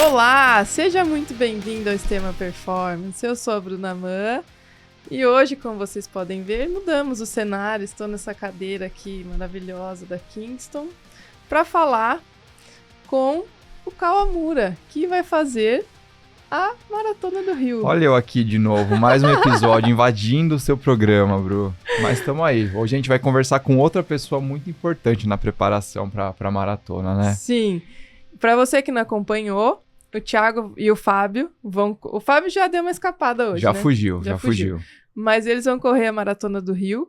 Olá, seja muito bem-vindo ao Extrema Performance. Eu sou a Bruna Mann e hoje, como vocês podem ver, mudamos o cenário. Estou nessa cadeira aqui maravilhosa da Kingston para falar com o Kawamura, que vai fazer a Maratona do Rio. Olha eu aqui de novo, mais um episódio invadindo o seu programa, Bru. Mas estamos aí. Hoje a gente vai conversar com outra pessoa muito importante na preparação para a maratona, né? Sim. Para você que não acompanhou, o Thiago e o Fábio vão... O Fábio já deu uma escapada hoje, Já né? fugiu. Mas eles vão correr a Maratona do Rio.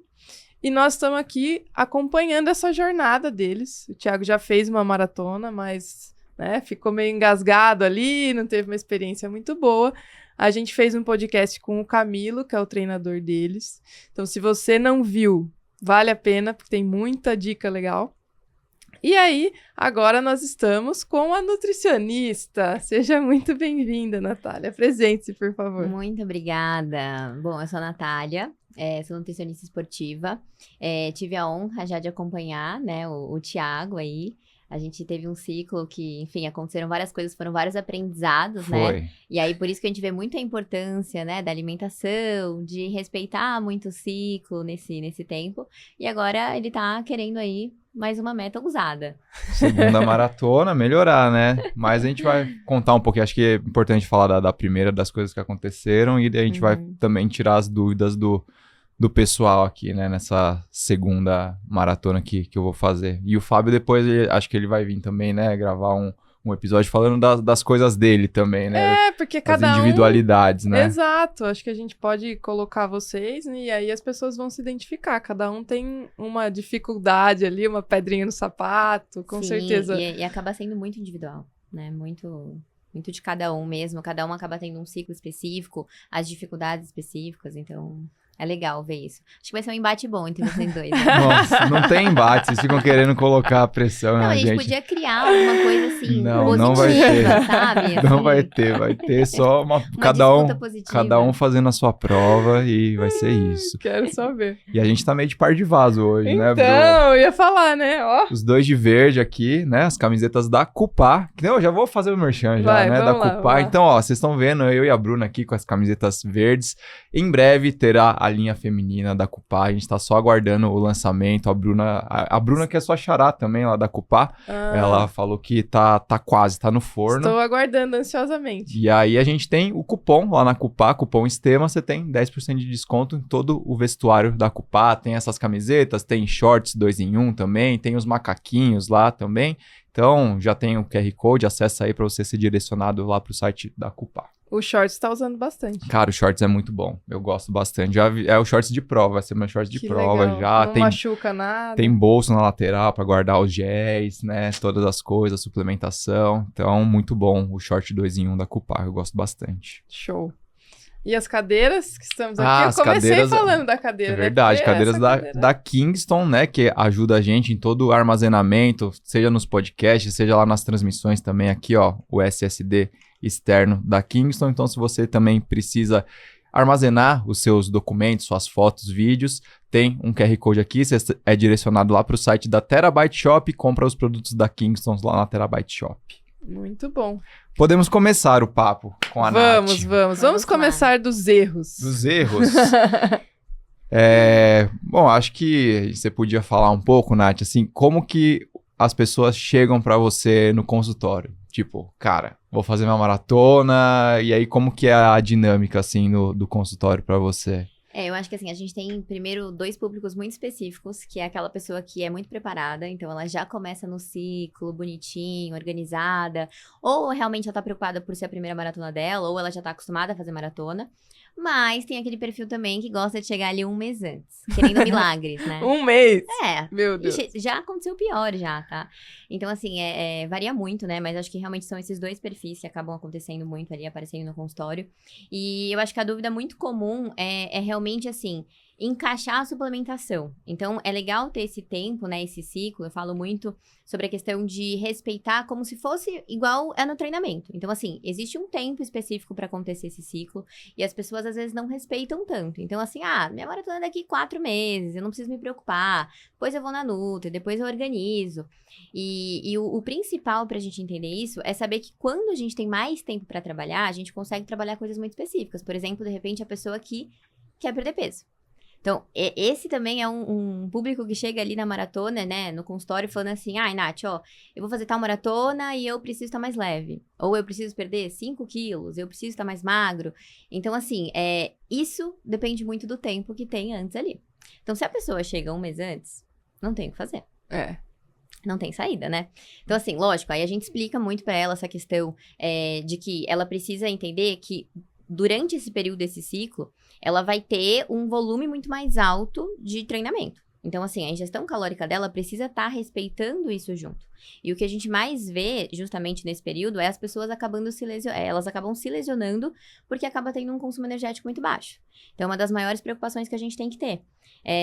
E nós estamos aqui acompanhando essa jornada deles. O Thiago já fez uma maratona, mas ficou meio engasgado ali, não teve uma experiência muito boa. A gente fez um podcast com o Camilo, que é o treinador deles. Então, se você não viu, vale a pena, porque tem muita dica legal. E aí, agora nós estamos com a nutricionista. Seja muito bem-vinda, Natália. Apresente-se, por favor. Muito obrigada. Bom, eu sou a Natália, sou nutricionista esportiva. Tive a honra já de acompanhar, né, o Thiago aí. A gente teve um ciclo que, enfim, aconteceram várias coisas, foram vários aprendizados, né? E aí, por isso que a gente vê muito a importância, né, da alimentação, de respeitar muito o ciclo nesse tempo. E agora ele tá querendo aí mais uma meta ousada. Segunda maratona, melhorar, né? Mas a gente vai contar um pouquinho, acho que é importante falar da primeira, das coisas que aconteceram, e a gente vai também tirar as dúvidas do pessoal aqui, né, nessa segunda maratona que eu vou fazer. E o Fábio depois, acho que ele vai vir também, né, gravar um episódio falando das coisas dele também, né? Porque cada as individualidades, né? Exato, acho que a gente pode colocar vocês, né, e aí as pessoas vão se identificar. Cada um tem uma dificuldade ali, uma pedrinha no sapato, com certeza. E acaba sendo muito individual, né? Muito de cada um mesmo. Cada um acaba tendo um ciclo específico, as dificuldades específicas, então... É legal ver isso. Acho que vai ser um embate bom entre vocês dois. Né? Nossa, não tem embate. Vocês ficam querendo colocar a pressão na gente. A gente podia criar alguma coisa assim, positiva, não vai ter. Sabe? Assim, não vai ter só uma cada um fazendo a sua prova e vai ser isso. Quero só ver. E a gente tá meio de par de vaso hoje, né, Bru? Então, eu ia falar, né? Ó. Os dois de verde aqui, né? As camisetas da Cupá. Não, eu já vou fazer o merchan já, né? Da Cupá. Então, ó, vocês estão vendo eu e a Bruna aqui com as camisetas verdes. Em breve terá a linha feminina da Cupá, a gente tá só aguardando o lançamento. A Bruna que é sua xará também lá da Cupá, ela falou que tá quase, tá no forno. Estou aguardando ansiosamente. E aí a gente tem o cupom lá na Cupá, cupom Extrema, você tem 10% de desconto em todo o vestuário da Cupá, tem essas camisetas, tem shorts 2 em 1 também, tem os macaquinhos lá também. Então já tem o QR Code, acessa aí para você ser direcionado lá pro site da Cupá. O Shorts tá usando bastante. Cara, o Shorts é muito bom. Eu gosto bastante. É o Shorts de prova, vai ser meu Shorts de prova legal. já. Não machuca nada. Tem bolso na lateral pra guardar os géis, né? Todas as coisas, suplementação. Então, muito bom o Short 2 em 1 da Cupá. Eu gosto bastante. Show. E as cadeiras que estamos aqui? Eu comecei falando da cadeira. É verdade, cadeiras da Kingston, né? Que ajuda a gente em todo o armazenamento, seja nos podcasts, seja lá nas transmissões também. Aqui, ó, o SSD externo da Kingston. Então, se você também precisa armazenar os seus documentos, suas fotos, vídeos, tem um QR Code aqui, você é direcionado lá para o site da Terabyte Shop e compra os produtos da Kingston lá na Terabyte Shop. Muito bom. Podemos começar o papo com a Nath. Vamos começar dos erros. Dos erros? Bom, acho que você podia falar um pouco, Nath, assim, como que as pessoas chegam para você no consultório? Tipo, cara, vou fazer minha maratona, e aí como que é a dinâmica, assim, do consultório para você? Eu acho que assim, a gente tem primeiro 2 públicos muito específicos, que é aquela pessoa que é muito preparada, então ela já começa no ciclo, bonitinho, organizada, ou realmente ela tá preocupada por ser a primeira maratona dela, ou ela já tá acostumada a fazer maratona. Mas tem aquele perfil também que gosta de chegar ali um mês antes, querendo milagres, né? Um mês? Meu Deus. Já aconteceu pior já, tá? Então, assim, varia muito, né? Mas acho que realmente são esses 2 perfis que acabam acontecendo muito ali, aparecendo no consultório. E eu acho que a dúvida muito comum é realmente, assim, encaixar a suplementação. Então, é legal ter esse tempo, né, esse ciclo. Eu falo muito sobre a questão de respeitar como se fosse igual é no treinamento. Então, assim, existe um tempo específico para acontecer esse ciclo e as pessoas, às vezes, não respeitam tanto. Então, assim, minha maratona é daqui 4 meses, eu não preciso me preocupar, depois eu vou na Nutri, depois eu organizo. E o principal pra gente entender isso é saber que quando a gente tem mais tempo para trabalhar, a gente consegue trabalhar coisas muito específicas. Por exemplo, de repente, a pessoa que quer perder peso. Então, esse também é um público que chega ali na maratona, né, no consultório, falando assim, Nath, ó, eu vou fazer tal maratona e eu preciso estar mais leve. Ou eu preciso perder 5 quilos, eu preciso estar mais magro. Então, assim, isso depende muito do tempo que tem antes ali. Então, se a pessoa chega 1 mês antes, não tem o que fazer. Não tem saída, né? Então, assim, lógico, aí a gente explica muito pra ela essa questão de que ela precisa entender que durante esse período desse ciclo, ela vai ter um volume muito mais alto de treinamento. Então, assim, a ingestão calórica dela precisa estar respeitando isso junto. E o que a gente mais vê, justamente nesse período, é as pessoas acabando elas acabam se lesionando porque acaba tendo um consumo energético muito baixo. Então, é uma das maiores preocupações que a gente tem que ter.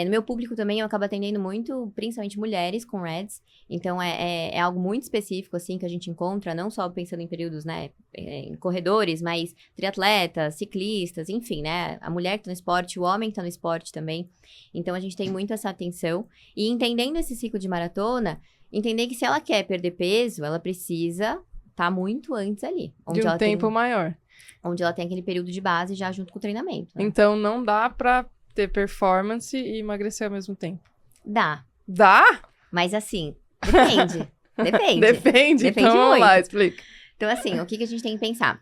No meu público também, eu acabo atendendo muito, principalmente mulheres com REDS. Então, é algo muito específico, assim, que a gente encontra, não só pensando em períodos, né, em corredores, mas triatletas, ciclistas, enfim, né, a mulher que tá no esporte, o homem que tá no esporte também. Então, a gente tem muito essa atenção. E entendendo esse ciclo de maratona, entender que se ela quer perder peso, ela precisa estar muito antes ali. De um tempo maior. Onde ela tem aquele período de base já junto com o treinamento. Né? Então, não dá pra ter performance e emagrecer ao mesmo tempo. Dá. Dá? Mas assim, depende. Depende, então vamos muito. lá, explica. Então, assim, o que a gente tem que pensar?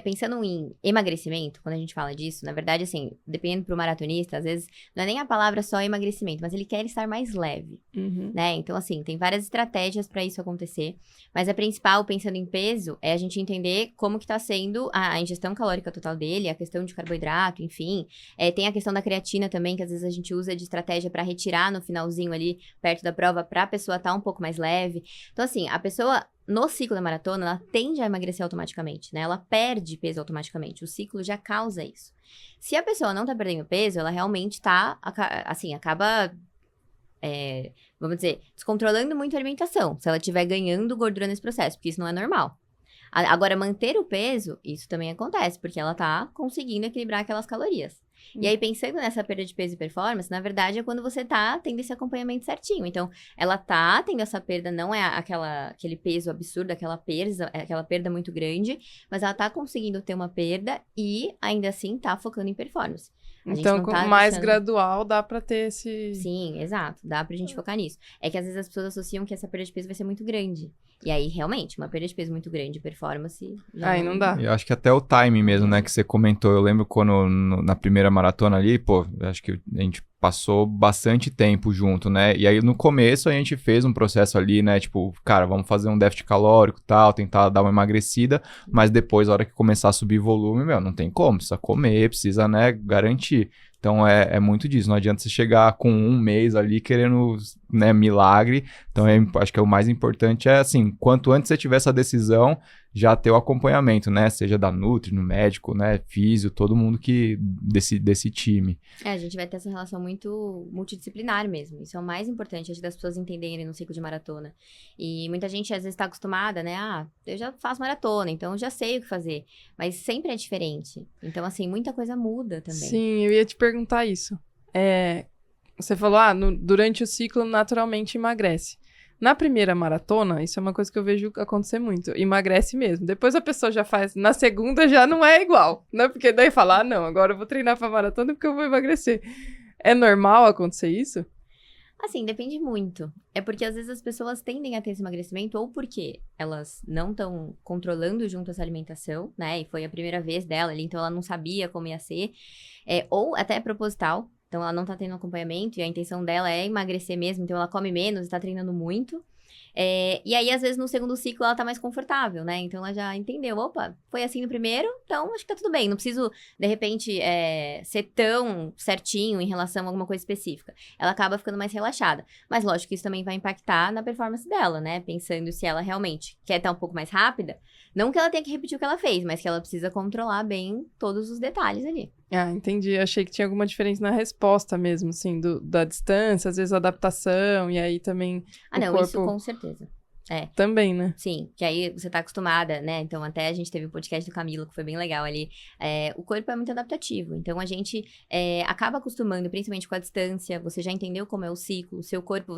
Pensando em emagrecimento, quando a gente fala disso, na verdade, assim, dependendo pro maratonista, às vezes, não é nem a palavra só emagrecimento, mas ele quer estar mais leve, né? Então, assim, tem várias estratégias para isso acontecer, mas a principal, pensando em peso, é a gente entender como que tá sendo a ingestão calórica total dele, a questão de carboidrato, enfim. Tem a questão da creatina também, que às vezes a gente usa de estratégia para retirar no finalzinho ali, perto da prova, pra pessoa estar um pouco mais leve. Então, assim, a pessoa no ciclo da maratona, ela tende a emagrecer automaticamente, né? Ela perde peso automaticamente. O ciclo já causa isso. Se a pessoa não tá perdendo peso, ela realmente tá, assim, acaba, vamos dizer, descontrolando muito a alimentação. Se ela estiver ganhando gordura nesse processo, porque isso não é normal. Agora, manter o peso, isso também acontece, porque ela tá conseguindo equilibrar aquelas calorias. E aí, pensando nessa perda de peso e performance, na verdade, é quando você tá tendo esse acompanhamento certinho. Então, ela tá tendo essa perda, não é aquele peso absurdo, aquela perda muito grande, mas ela tá conseguindo ter uma perda e, ainda assim, tá focando em performance. Então, mais gradual, dá pra ter esse... Sim, exato. Dá pra gente focar nisso. É que, às vezes, as pessoas associam que essa perda de peso vai ser muito grande. E aí, realmente, uma perda de peso muito grande, performance... Aí não dá. Eu acho que até o timing mesmo, né, que você comentou. Eu lembro quando, na primeira maratona ali, acho que a gente passou bastante tempo junto, né? E aí, no começo, a gente fez um processo ali, né? Tipo, cara, vamos fazer um déficit calórico e tal, tentar dar uma emagrecida. Mas depois, a hora que começar a subir volume, não tem como. Precisa comer, precisa, né, garantir. Então, é muito disso. Não adianta você chegar com 1 mês ali querendo, né, milagre. Então, acho que o mais importante é, assim, quanto antes você tiver essa decisão, já ter o acompanhamento, né? Seja da Nutri, no médico, né? Físio, todo mundo desse time. A gente vai ter essa relação muito multidisciplinar mesmo. Isso é o mais importante, acho, das pessoas entenderem no ciclo de maratona. E muita gente, às vezes, está acostumada, né? Eu já faço maratona, então eu já sei o que fazer. Mas sempre é diferente. Então, assim, muita coisa muda também. Sim, eu ia te perguntar isso. Você falou, durante o ciclo, naturalmente emagrece. Na primeira maratona, isso é uma coisa que eu vejo acontecer muito. Emagrece mesmo. Depois a pessoa já faz... Na segunda já não é igual, né? Porque daí fala, não, agora eu vou treinar pra maratona porque eu vou emagrecer. É normal acontecer isso? Assim, depende muito. É porque às vezes as pessoas tendem a ter esse emagrecimento ou porque elas não estão controlando junto essa alimentação, né? E foi a primeira vez dela ali, então ela não sabia como ia ser. Ou até é proposital. Então, ela não tá tendo acompanhamento e a intenção dela é emagrecer mesmo. Então, ela come menos e tá treinando muito. E aí, às vezes, no segundo ciclo, ela tá mais confortável, né? Então, ela já entendeu. Opa, foi assim no primeiro, então acho que tá tudo bem. Não preciso, de repente, ser tão certinho em relação a alguma coisa específica. Ela acaba ficando mais relaxada. Mas, lógico que isso também vai impactar na performance dela, né? Pensando se ela realmente quer estar um pouco mais rápida. Não que ela tenha que repetir o que ela fez, mas que ela precisa controlar bem todos os detalhes ali. Ah, entendi. Achei que tinha alguma diferença na resposta mesmo, assim, da distância, às vezes a adaptação, e aí também o Não, corpo isso com certeza. também, né? Sim, que aí você tá acostumada, né? Então, até a gente teve o podcast do Camilo, que foi bem legal ali. O corpo é muito adaptativo. Então, a gente acaba acostumando, principalmente com a distância. Você já entendeu como é o ciclo. O seu corpo,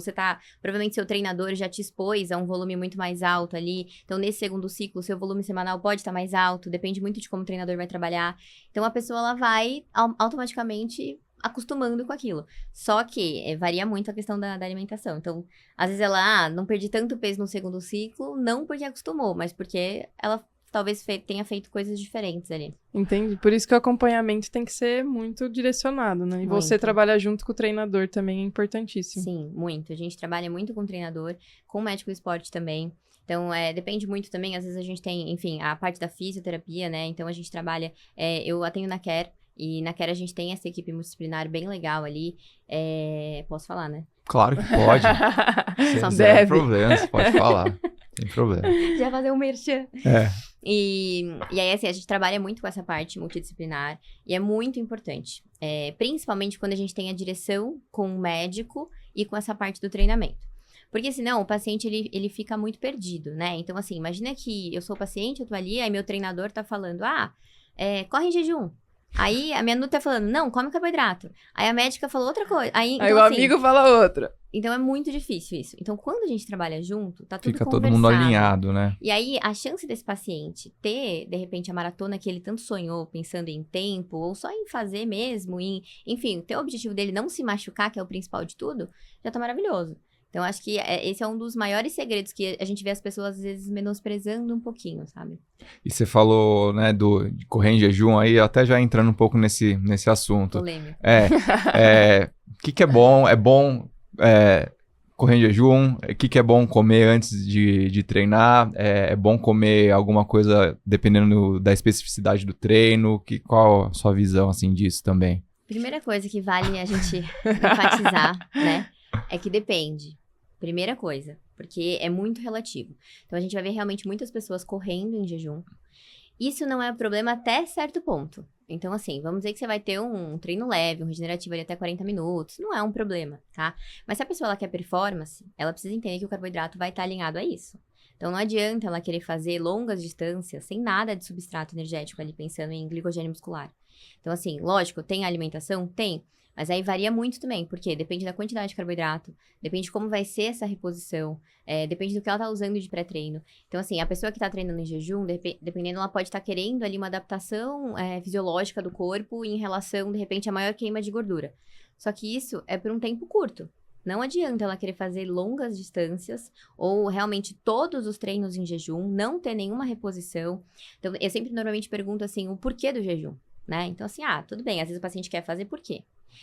provavelmente seu treinador já te expôs a um volume muito mais alto ali. Então, nesse segundo ciclo, o seu volume semanal pode estar mais alto. Depende muito de como o treinador vai trabalhar. Então, a pessoa, ela vai automaticamente acostumando com aquilo. Só que varia muito a questão da alimentação. Então, às vezes ela, não perdi tanto peso no segundo ciclo, não porque acostumou, mas porque ela talvez tenha feito coisas diferentes ali. Entendi. Por isso que o acompanhamento tem que ser muito direcionado, né? E você Muito. trabalhar junto com o treinador também é importantíssimo. Sim, muito. A gente trabalha muito com o treinador, com o médico do esporte também. Então, depende muito também. Às vezes a gente tem, enfim, a parte da fisioterapia, né? Então, a gente trabalha... eu atendo na Care. E na Care a gente tem essa equipe multidisciplinar bem legal ali. Posso falar, né? Claro que pode. Só Sem deve. problemas, pode falar. Sem problema. Já fazer um merchan. É. E aí, assim, a gente trabalha muito com essa parte multidisciplinar. E é muito importante. Principalmente quando a gente tem a direção com o médico e com essa parte do treinamento. Porque senão o paciente, ele fica muito perdido, né? Então, assim, imagina que eu sou paciente, eu tô ali, aí meu treinador tá falando, corre em jejum. Aí a minha nutri tá falando, não, come carboidrato. Aí a médica falou outra coisa. Aí Aí o amigo fala outra. Então é muito difícil isso. Então quando a gente trabalha junto, tá tudo Fica conversado. todo mundo alinhado, né? E aí a chance desse paciente ter, de repente, a maratona que ele tanto sonhou, pensando em tempo, ou só em fazer mesmo, enfim, ter o objetivo dele não se machucar, que é o principal de tudo, já tá maravilhoso. Então, acho que esse é um dos maiores segredos que a gente vê as pessoas, às vezes, menosprezando um pouquinho, sabe? E você falou, né, de correr em jejum aí, até já entrando um pouco nesse assunto. Polêmico. O que é bom? É bom correr em jejum? O que é bom comer antes de treinar? É bom comer alguma coisa dependendo da especificidade do treino? Qual a sua visão, assim, disso também? Primeira coisa que vale a gente enfatizar, né, é que depende. Primeira coisa, porque é muito relativo. Então, a gente vai ver realmente muitas pessoas correndo em jejum. Isso não é problema até certo ponto. Então, assim, vamos dizer que você vai ter um treino leve, um regenerativo ali até 40 minutos. Não é um problema, tá? Mas se a pessoa ela quer performance, ela precisa entender que o carboidrato vai estar alinhado a isso. Então, não adianta ela querer fazer longas distâncias sem nada de substrato energético ali, pensando em glicogênio muscular. Então, assim, lógico, tem a alimentação? Tem. Mas aí varia muito também, porque depende da quantidade de carboidrato, depende de como vai ser essa reposição, depende do que ela tá usando de pré-treino. Então, assim, a pessoa que tá treinando em jejum, dependendo, ela pode estar querendo ali uma adaptação fisiológica do corpo em relação, de repente, a maior queima de gordura. Só que isso é por um tempo curto. Não adianta ela querer fazer longas distâncias ou realmente todos os treinos em jejum, não ter nenhuma reposição. Então, eu sempre normalmente pergunto assim, o porquê do jejum, né? Então, assim, tudo bem, às vezes o paciente quer fazer por quê?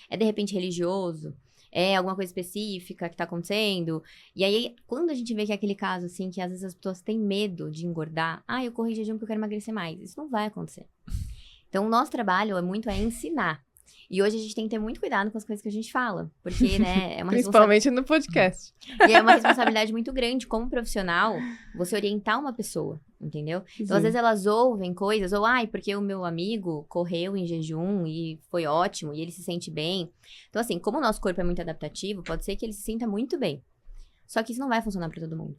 É de repente religioso? É alguma coisa específica que tá acontecendo? E aí, quando a gente vê que é aquele caso, assim, que às vezes as pessoas têm medo de engordar, eu corro em jejum porque eu quero emagrecer mais. Isso não vai acontecer. Então, o nosso trabalho muito ensinar. E hoje a gente tem que ter muito cuidado com as coisas que a gente fala, porque, né, é uma Principalmente no podcast. E é uma responsabilidade muito grande como profissional você orientar uma pessoa, entendeu? Então, às vezes elas ouvem coisas, ou porque o meu amigo correu em jejum e foi ótimo, e ele se sente bem. Então, assim, como o nosso corpo é muito adaptativo, pode ser que ele se sinta muito bem. Só que isso não vai funcionar para todo mundo.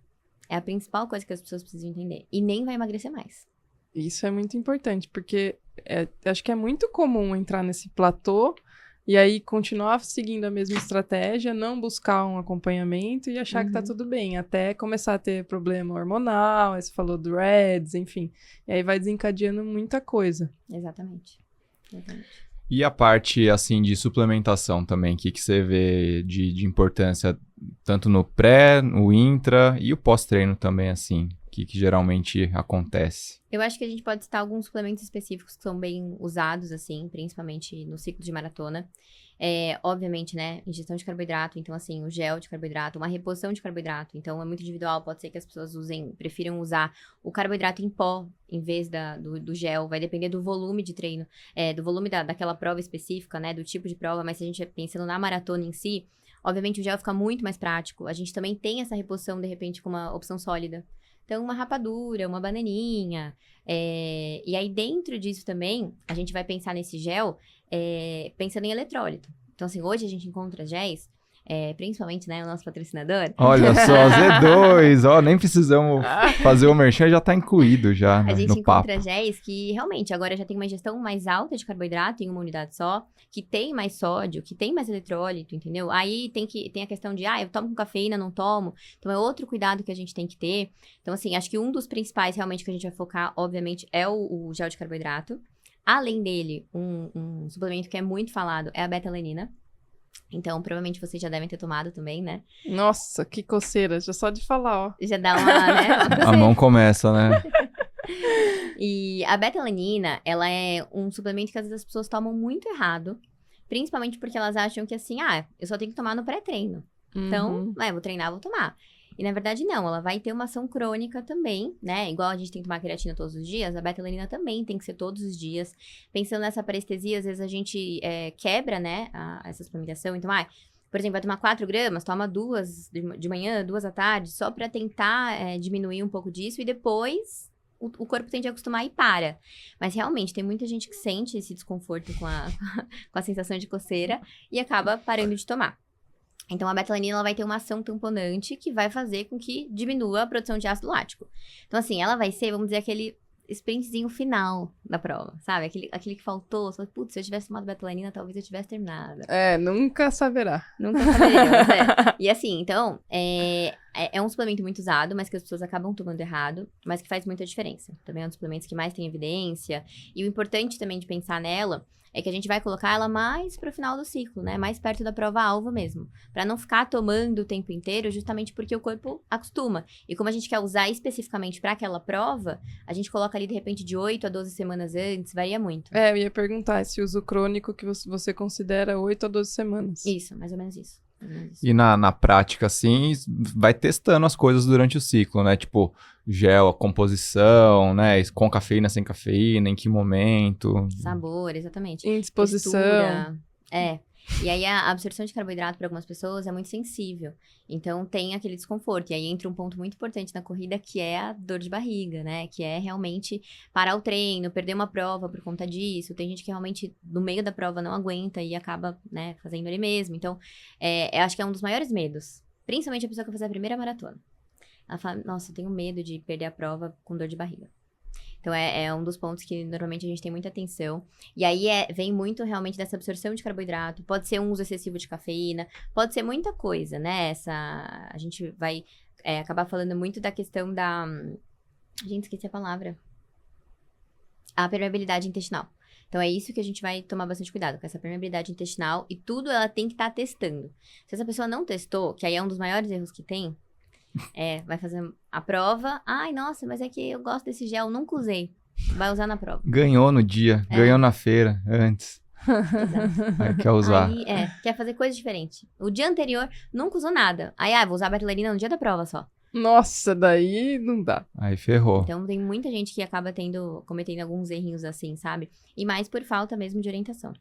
É a principal coisa que as pessoas precisam entender. E nem vai emagrecer mais. Isso é muito importante, porque acho que é muito comum entrar nesse platô e aí continuar seguindo a mesma estratégia, não buscar um acompanhamento e achar que tá tudo bem, até começar a ter problema hormonal, aí você falou do REDS, enfim. E aí vai desencadeando muita coisa. Exatamente. E a parte, assim, de suplementação também, o que você vê de importância, tanto no pré, no intra e o pós-treino também, assim, que geralmente acontece? Eu acho que a gente pode citar alguns suplementos específicos que são bem usados, assim, principalmente no ciclo de maratona. Obviamente, né, ingestão de carboidrato, então, assim, o gel de carboidrato, uma reposição de carboidrato, então é muito individual, pode ser que as pessoas prefiram usar o carboidrato em pó em vez do gel, vai depender do volume de treino, do volume daquela prova específica, né, do tipo de prova, mas se a gente pensando na maratona em si, obviamente o gel fica muito mais prático, a gente também tem essa reposição, de repente, com uma opção sólida. Então, uma rapadura, uma bananinha. E aí, dentro disso também, a gente vai pensar nesse gel, pensando em eletrólito. Então, assim, hoje a gente encontra géis, principalmente, né, o nosso patrocinador. Olha só, Z2, ó, nem precisamos fazer o merchan, já tá incluído já A gente no papo. encontra géis que realmente agora já tem uma ingestão mais alta de carboidrato em uma unidade só, que tem mais sódio, que tem mais eletrólito, entendeu? Aí tem a questão de, eu tomo com cafeína, não tomo. Então é outro cuidado que a gente tem que ter. Então, assim, acho que um dos principais realmente que a gente vai focar, obviamente, é o gel de carboidrato. Além dele, um suplemento que é muito falado é a beta-alanina. Então, provavelmente vocês já devem ter tomado também, né? Nossa, que coceira, já só de falar, ó. Já dá uma, né? A mão começa, né? E a beta-alanina, ela é um suplemento que às vezes as pessoas tomam muito errado. Principalmente porque elas acham que assim, eu só tenho que tomar no pré-treino. Então, vou treinar, vou tomar. E na verdade não, ela vai ter uma ação crônica também, né? Igual a gente tem que tomar creatina todos os dias, a beta-alanina também tem que ser todos os dias. Pensando nessa parestesia, às vezes a gente quebra, né, essa suplementação. Então, por exemplo, vai tomar 4 gramas, toma 2 de manhã, 2 à tarde, só pra tentar diminuir um pouco disso. E depois o corpo tende a acostumar e para. Mas realmente, tem muita gente que sente esse desconforto com a sensação de coceira e acaba parando de tomar. Então, a beta-alanina ela vai ter uma ação tamponante que vai fazer com que diminua a produção de ácido lático. Então, assim, ela vai ser, vamos dizer, aquele sprintzinho final da prova, sabe? Aquele que faltou. Você fala, putz, se eu tivesse tomado beta-alanina, talvez eu tivesse terminado. Nunca saberá. Nunca saberemos, E assim, então, é um suplemento muito usado, mas que as pessoas acabam tomando errado, mas que faz muita diferença. Também é um dos suplementos que mais tem evidência. E o importante também de pensar nela é que a gente vai colocar ela mais pro final do ciclo, né? Mais perto da prova-alvo mesmo. Pra não ficar tomando o tempo inteiro, justamente porque o corpo acostuma. E como a gente quer usar especificamente pra aquela prova, a gente coloca ali, de repente, de 8 a 12 semanas antes, varia muito. Eu ia perguntar esse uso crônico que você considera 8 a 12 semanas. Isso, mais ou menos isso. E na prática, assim, vai testando as coisas durante o ciclo, né? Tipo, gel, a composição, né? Com cafeína, sem cafeína, em que momento. Sabor, exatamente. Indisposição. Textura, E aí, a absorção de carboidrato para algumas pessoas é muito sensível. Então, tem aquele desconforto. E aí, entra um ponto muito importante na corrida, que é a dor de barriga, né? Que é realmente parar o treino, perder uma prova por conta disso. Tem gente que realmente, no meio da prova, não aguenta e acaba, né, fazendo ele mesmo. Então, eu acho que é um dos maiores medos. Principalmente a pessoa que vai fazer a primeira maratona. Ela fala, nossa, eu tenho medo de perder a prova com dor de barriga. Então, é um dos pontos que normalmente a gente tem muita atenção. E aí, vem muito realmente dessa absorção de carboidrato. Pode ser um uso excessivo de cafeína. Pode ser muita coisa, né? A gente vai acabar falando muito da questão da... Gente, esqueci a palavra. A permeabilidade intestinal. Então, é isso que a gente vai tomar bastante cuidado, com essa permeabilidade intestinal. E tudo ela tem que estar testando. Se essa pessoa não testou, que aí é um dos maiores erros que tem... vai fazer a prova. Ai, nossa, mas é que eu gosto desse gel, nunca usei. Vai usar na prova. Ganhou no dia, ganhou na feira, antes. Exato. Aí quer usar. Aí, quer fazer coisa diferente. O dia anterior, nunca usou nada. Aí, vou usar a beta-alanina no dia da prova só. Nossa, daí não dá. Aí ferrou. Então, tem muita gente que acaba cometendo alguns errinhos assim, sabe? E mais por falta mesmo de orientação.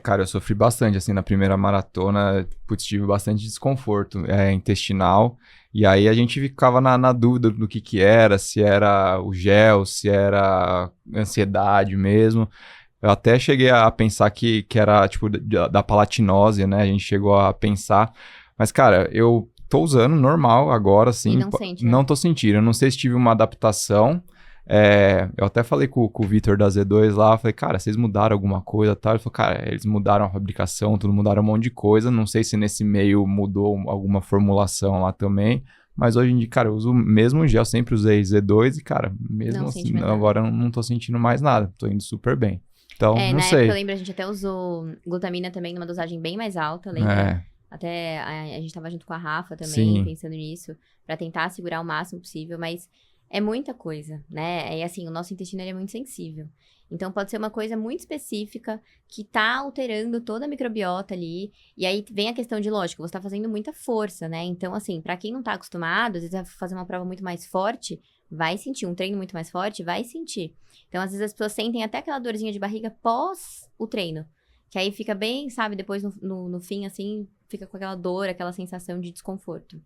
Cara, eu sofri bastante, assim, na primeira maratona, putz, tive bastante desconforto intestinal, e aí a gente ficava na dúvida do que era, se era o gel, se era ansiedade mesmo. Eu até cheguei a pensar que era, tipo, da palatinose, né, a gente chegou a pensar, mas, cara, eu tô usando normal agora, assim. E não sente, né? Não tô sentindo, eu não sei se tive uma adaptação. Eu até falei com o Vitor da Z2 lá, falei, cara, vocês mudaram alguma coisa, tal? Ele falou, cara, eles mudaram a fabricação, tudo mudaram um monte de coisa, não sei se nesse meio mudou alguma formulação lá também, mas hoje em dia, cara, eu uso o mesmo gel, sempre usei Z2 e, cara, mesmo assim, agora eu não tô sentindo mais nada, tô indo super bem. Então, não sei. Na época, eu lembro, a gente até usou glutamina também numa dosagem bem mais alta, lembra? Até a gente tava junto com a Rafa também, pensando nisso, pra tentar segurar o máximo possível, mas... é muita coisa, né? E assim, o nosso intestino ele é muito sensível. Então, pode ser uma coisa muito específica que tá alterando toda a microbiota ali. E aí, vem a questão de, lógico, você tá fazendo muita força, né? Então, assim, pra quem não tá acostumado, às vezes vai fazer uma prova muito mais forte, vai sentir. Um treino muito mais forte, vai sentir. Então, às vezes as pessoas sentem até aquela dorzinha de barriga pós o treino. Que aí fica bem, sabe? Depois, no fim, assim, fica com aquela dor, aquela sensação de desconforto.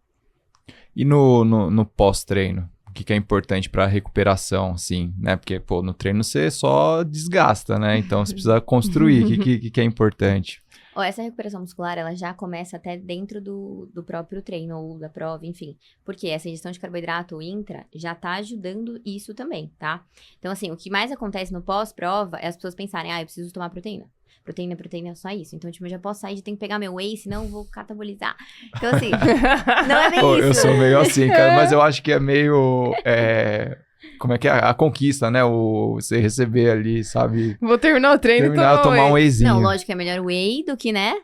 E no pós-treino? que é importante pra recuperação, assim, né? Porque, pô, no treino você só desgasta, né? Então você precisa construir. O que é importante? Essa recuperação muscular, ela já começa até dentro do próprio treino ou da prova, enfim. Porque essa ingestão de carboidrato intra já tá ajudando isso também, tá? Então, assim, o que mais acontece no pós-prova é as pessoas pensarem, eu preciso tomar proteína. Proteína é só isso. Então, tipo, eu já posso sair de ter que pegar meu whey, senão eu vou catabolizar. Então, assim, não é bem Pô, isso. eu sou meio assim, cara, mas eu acho que é meio... como é que é? A conquista, né? Você receber ali, sabe? Vou terminar o treino e tomar um wheyzinho. Não, lógico que é melhor whey do que, né?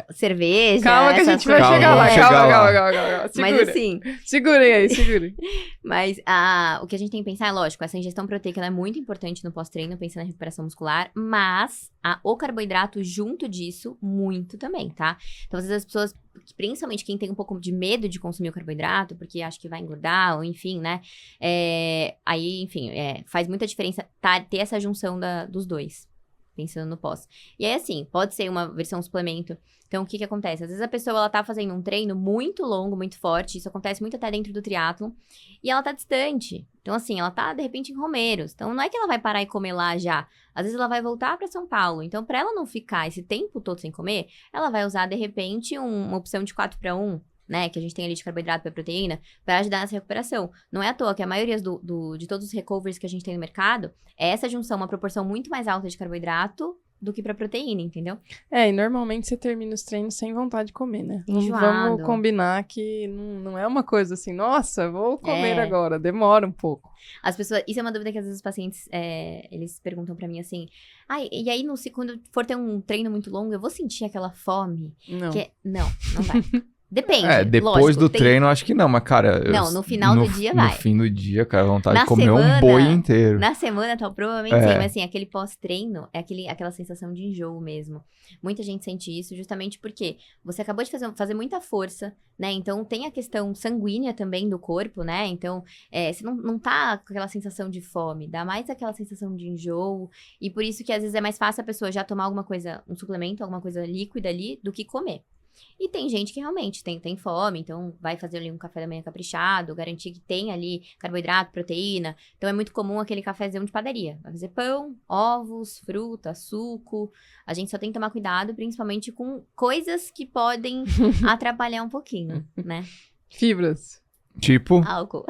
Cerveja. Calma que a gente vai coisas. chegar lá. Calma. Segura. Mas assim... Segurem aí, segurem. Mas o que a gente tem que pensar é, lógico, essa ingestão proteica ela é muito importante no pós-treino, pensando na recuperação muscular, mas o carboidrato junto disso, muito também, tá? Então, às vezes as pessoas, principalmente quem tem um pouco de medo de consumir o carboidrato, porque acha que vai engordar, ou enfim, né? Aí, enfim, faz muita diferença ter essa junção dos dois. Pensando no pós. E aí, assim, pode ser uma versão suplemento. Então, o que acontece? Às vezes a pessoa, ela tá fazendo um treino muito longo, muito forte. Isso acontece muito até dentro do triatlon. E ela tá distante. Então, assim, ela tá, de repente, em Romeiros. Então, não é que ela vai parar e comer lá já. Às vezes, ela vai voltar pra São Paulo. Então, pra ela não ficar esse tempo todo sem comer, ela vai usar, de repente, uma opção de 4-1. Né, que a gente tem ali de carboidrato para proteína, para ajudar nessa recuperação. Não é à toa que a maioria de todos os recovers que a gente tem no mercado é essa junção, uma proporção muito mais alta de carboidrato do que para proteína, entendeu? E normalmente você termina os treinos sem vontade de comer, né? Enjoado. Vamos combinar que não é uma coisa assim, nossa, vou comer agora, demora um pouco. As pessoas, isso é uma dúvida que às vezes os pacientes, eles perguntam pra mim assim, e aí quando for ter um treino muito longo, eu vou sentir aquela fome? Não. Não vai. Depende, depois lógico, do treino, acho que não, mas, cara... Não, no final do dia vai. No fim do dia, cara, vontade de comer um boi inteiro. Na semana, provavelmente sim, mas assim, aquele pós-treino é aquela sensação de enjoo mesmo. Muita gente sente isso justamente porque você acabou de fazer muita força, né? Então, tem a questão sanguínea também do corpo, né? Então, você não tá com aquela sensação de fome, dá mais aquela sensação de enjoo. E por isso que às vezes é mais fácil a pessoa já tomar alguma coisa, um suplemento, alguma coisa líquida ali, do que comer. E tem gente que realmente tem fome, então vai fazer ali um café da manhã caprichado, garantir que tem ali carboidrato, proteína. Então é muito comum aquele cafezão de padaria. Vai fazer pão, ovos, fruta, suco. A gente só tem que tomar cuidado, principalmente com coisas que podem atrapalhar um pouquinho, né? Fibras. Tipo? Álcool.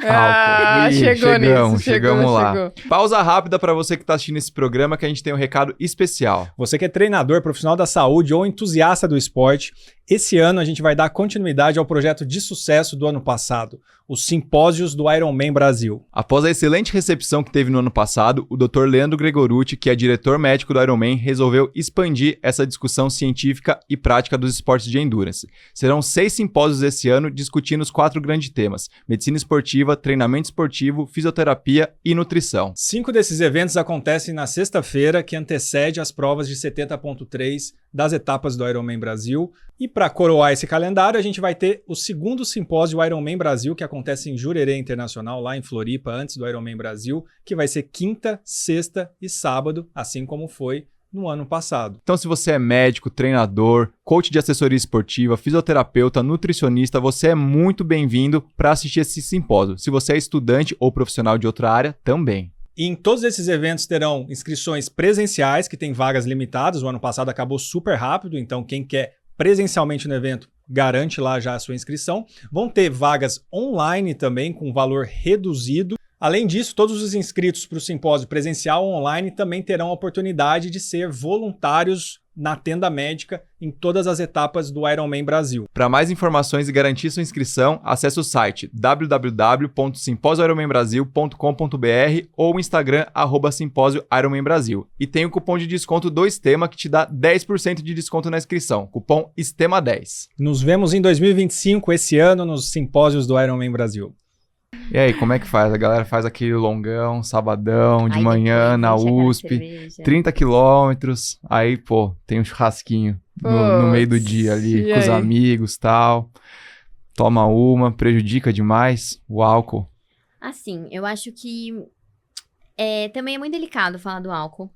Chegamos lá. Pausa rápida para você que está assistindo esse programa, que a gente tem um recado especial. Você que é treinador, profissional da saúde ou entusiasta do esporte, esse ano a gente vai dar continuidade ao projeto de sucesso do ano passado, os Simpósios do Ironman Brasil. Após a excelente recepção que teve no ano passado, o Dr. Leandro Gregorucci, que é diretor médico do Ironman, resolveu expandir essa discussão científica e prática dos esportes de endurance. Serão 6 simpósios esse ano discutindo os 4 grandes temas: medicina esportiva, treinamento esportivo, fisioterapia e nutrição. 5 desses eventos acontecem na sexta-feira, que antecede as provas de 70.3 das etapas do Ironman Brasil. E para coroar esse calendário, a gente vai ter o segundo simpósio Ironman Brasil, que acontece em Jurerê Internacional, lá em Floripa, antes do Ironman Brasil, que vai ser quinta, sexta e sábado, assim como foi no ano passado. Então, se você é médico, treinador, coach de assessoria esportiva, fisioterapeuta, nutricionista, você é muito bem-vindo para assistir esse simpósio. Se você é estudante ou profissional de outra área, também. E em todos esses eventos terão inscrições presenciais, que tem vagas limitadas. O ano passado acabou super rápido, então quem quer presencialmente no evento, garante lá já a sua inscrição. Vão ter vagas online também, com valor reduzido. Além disso, todos os inscritos para o simpósio presencial ou online também terão a oportunidade de ser voluntários na tenda médica em todas as etapas do Ironman Brasil. Para mais informações e garantir sua inscrição, acesse o site www.simposioironmanbrasil.com.br ou o Instagram @simpósio_ironmanbrasil. E tem o cupom de desconto do Estema que te dá 10% de desconto na inscrição. Cupom ESTEMA10. Nos vemos em 2025, esse ano, nos simpósios do Ironman Brasil. E aí, como é que faz? A galera faz aquele longão, sabadão, de manhã, na USP, 30 quilômetros, aí, pô, tem um churrasquinho no meio do dia ali, com os amigos e tal. Toma uma, prejudica demais o álcool. Assim, eu acho que também é muito delicado falar do álcool.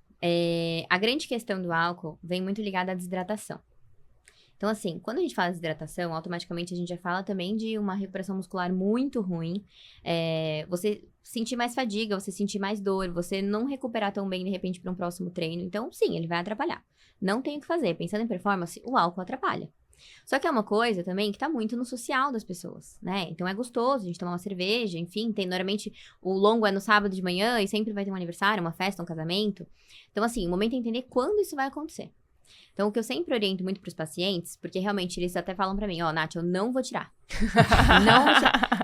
A grande questão do álcool vem muito ligada à desidratação. Então, assim, quando a gente fala de desidratação, automaticamente a gente já fala também de uma recuperação muscular muito ruim. Você sentir mais fadiga, você sentir mais dor, você não recuperar tão bem, de repente, para um próximo treino. Então, sim, ele vai atrapalhar. Não tem o que fazer. Pensando em performance, o álcool atrapalha. Só que é uma coisa também que tá muito no social das pessoas, né? Então é gostoso a gente tomar uma cerveja, enfim, normalmente o longo é no sábado de manhã e sempre vai ter um aniversário, uma festa, um casamento. Então, assim, o momento é entender quando isso vai acontecer. Então, o que eu sempre oriento muito pros pacientes, porque realmente eles até falam pra mim, Nath, eu não vou tirar.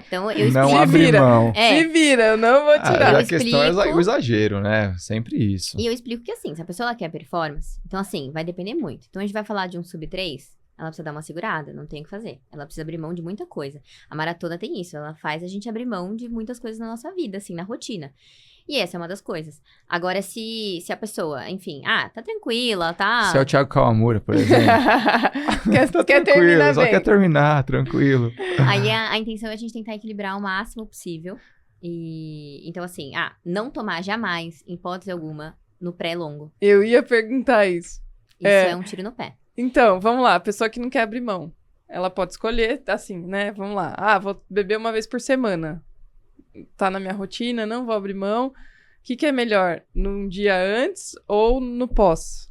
Então, eu explico. Não abre mão. Se vira, eu não vou tirar. A questão é o exagero, né? Sempre isso. E eu explico que assim, se a pessoa ela quer performance, então assim, vai depender muito. Então, a gente vai falar de um sub 3, ela precisa dar uma segurada, não tem o que fazer. Ela precisa abrir mão de muita coisa. A maratona tem isso, ela faz a gente abrir mão de muitas coisas na nossa vida, assim, na rotina. E essa é uma das coisas. Agora, se a pessoa, enfim, tá tranquila, tá... Se é o Thiago Kawamura, por exemplo. quer terminar só bem. quer terminar, tranquilo. Aí a intenção é a gente tentar equilibrar o máximo possível. E então, assim, não tomar jamais, em hipótese alguma, no pré-longo. Eu ia perguntar isso. Isso é um tiro no pé. Então, vamos lá. A pessoa que não quer abrir mão. Ela pode escolher, assim, né? Vamos lá. Vou beber uma vez por semana. Tá na minha rotina, não vou abrir mão. O que é melhor? Num dia antes ou no pós?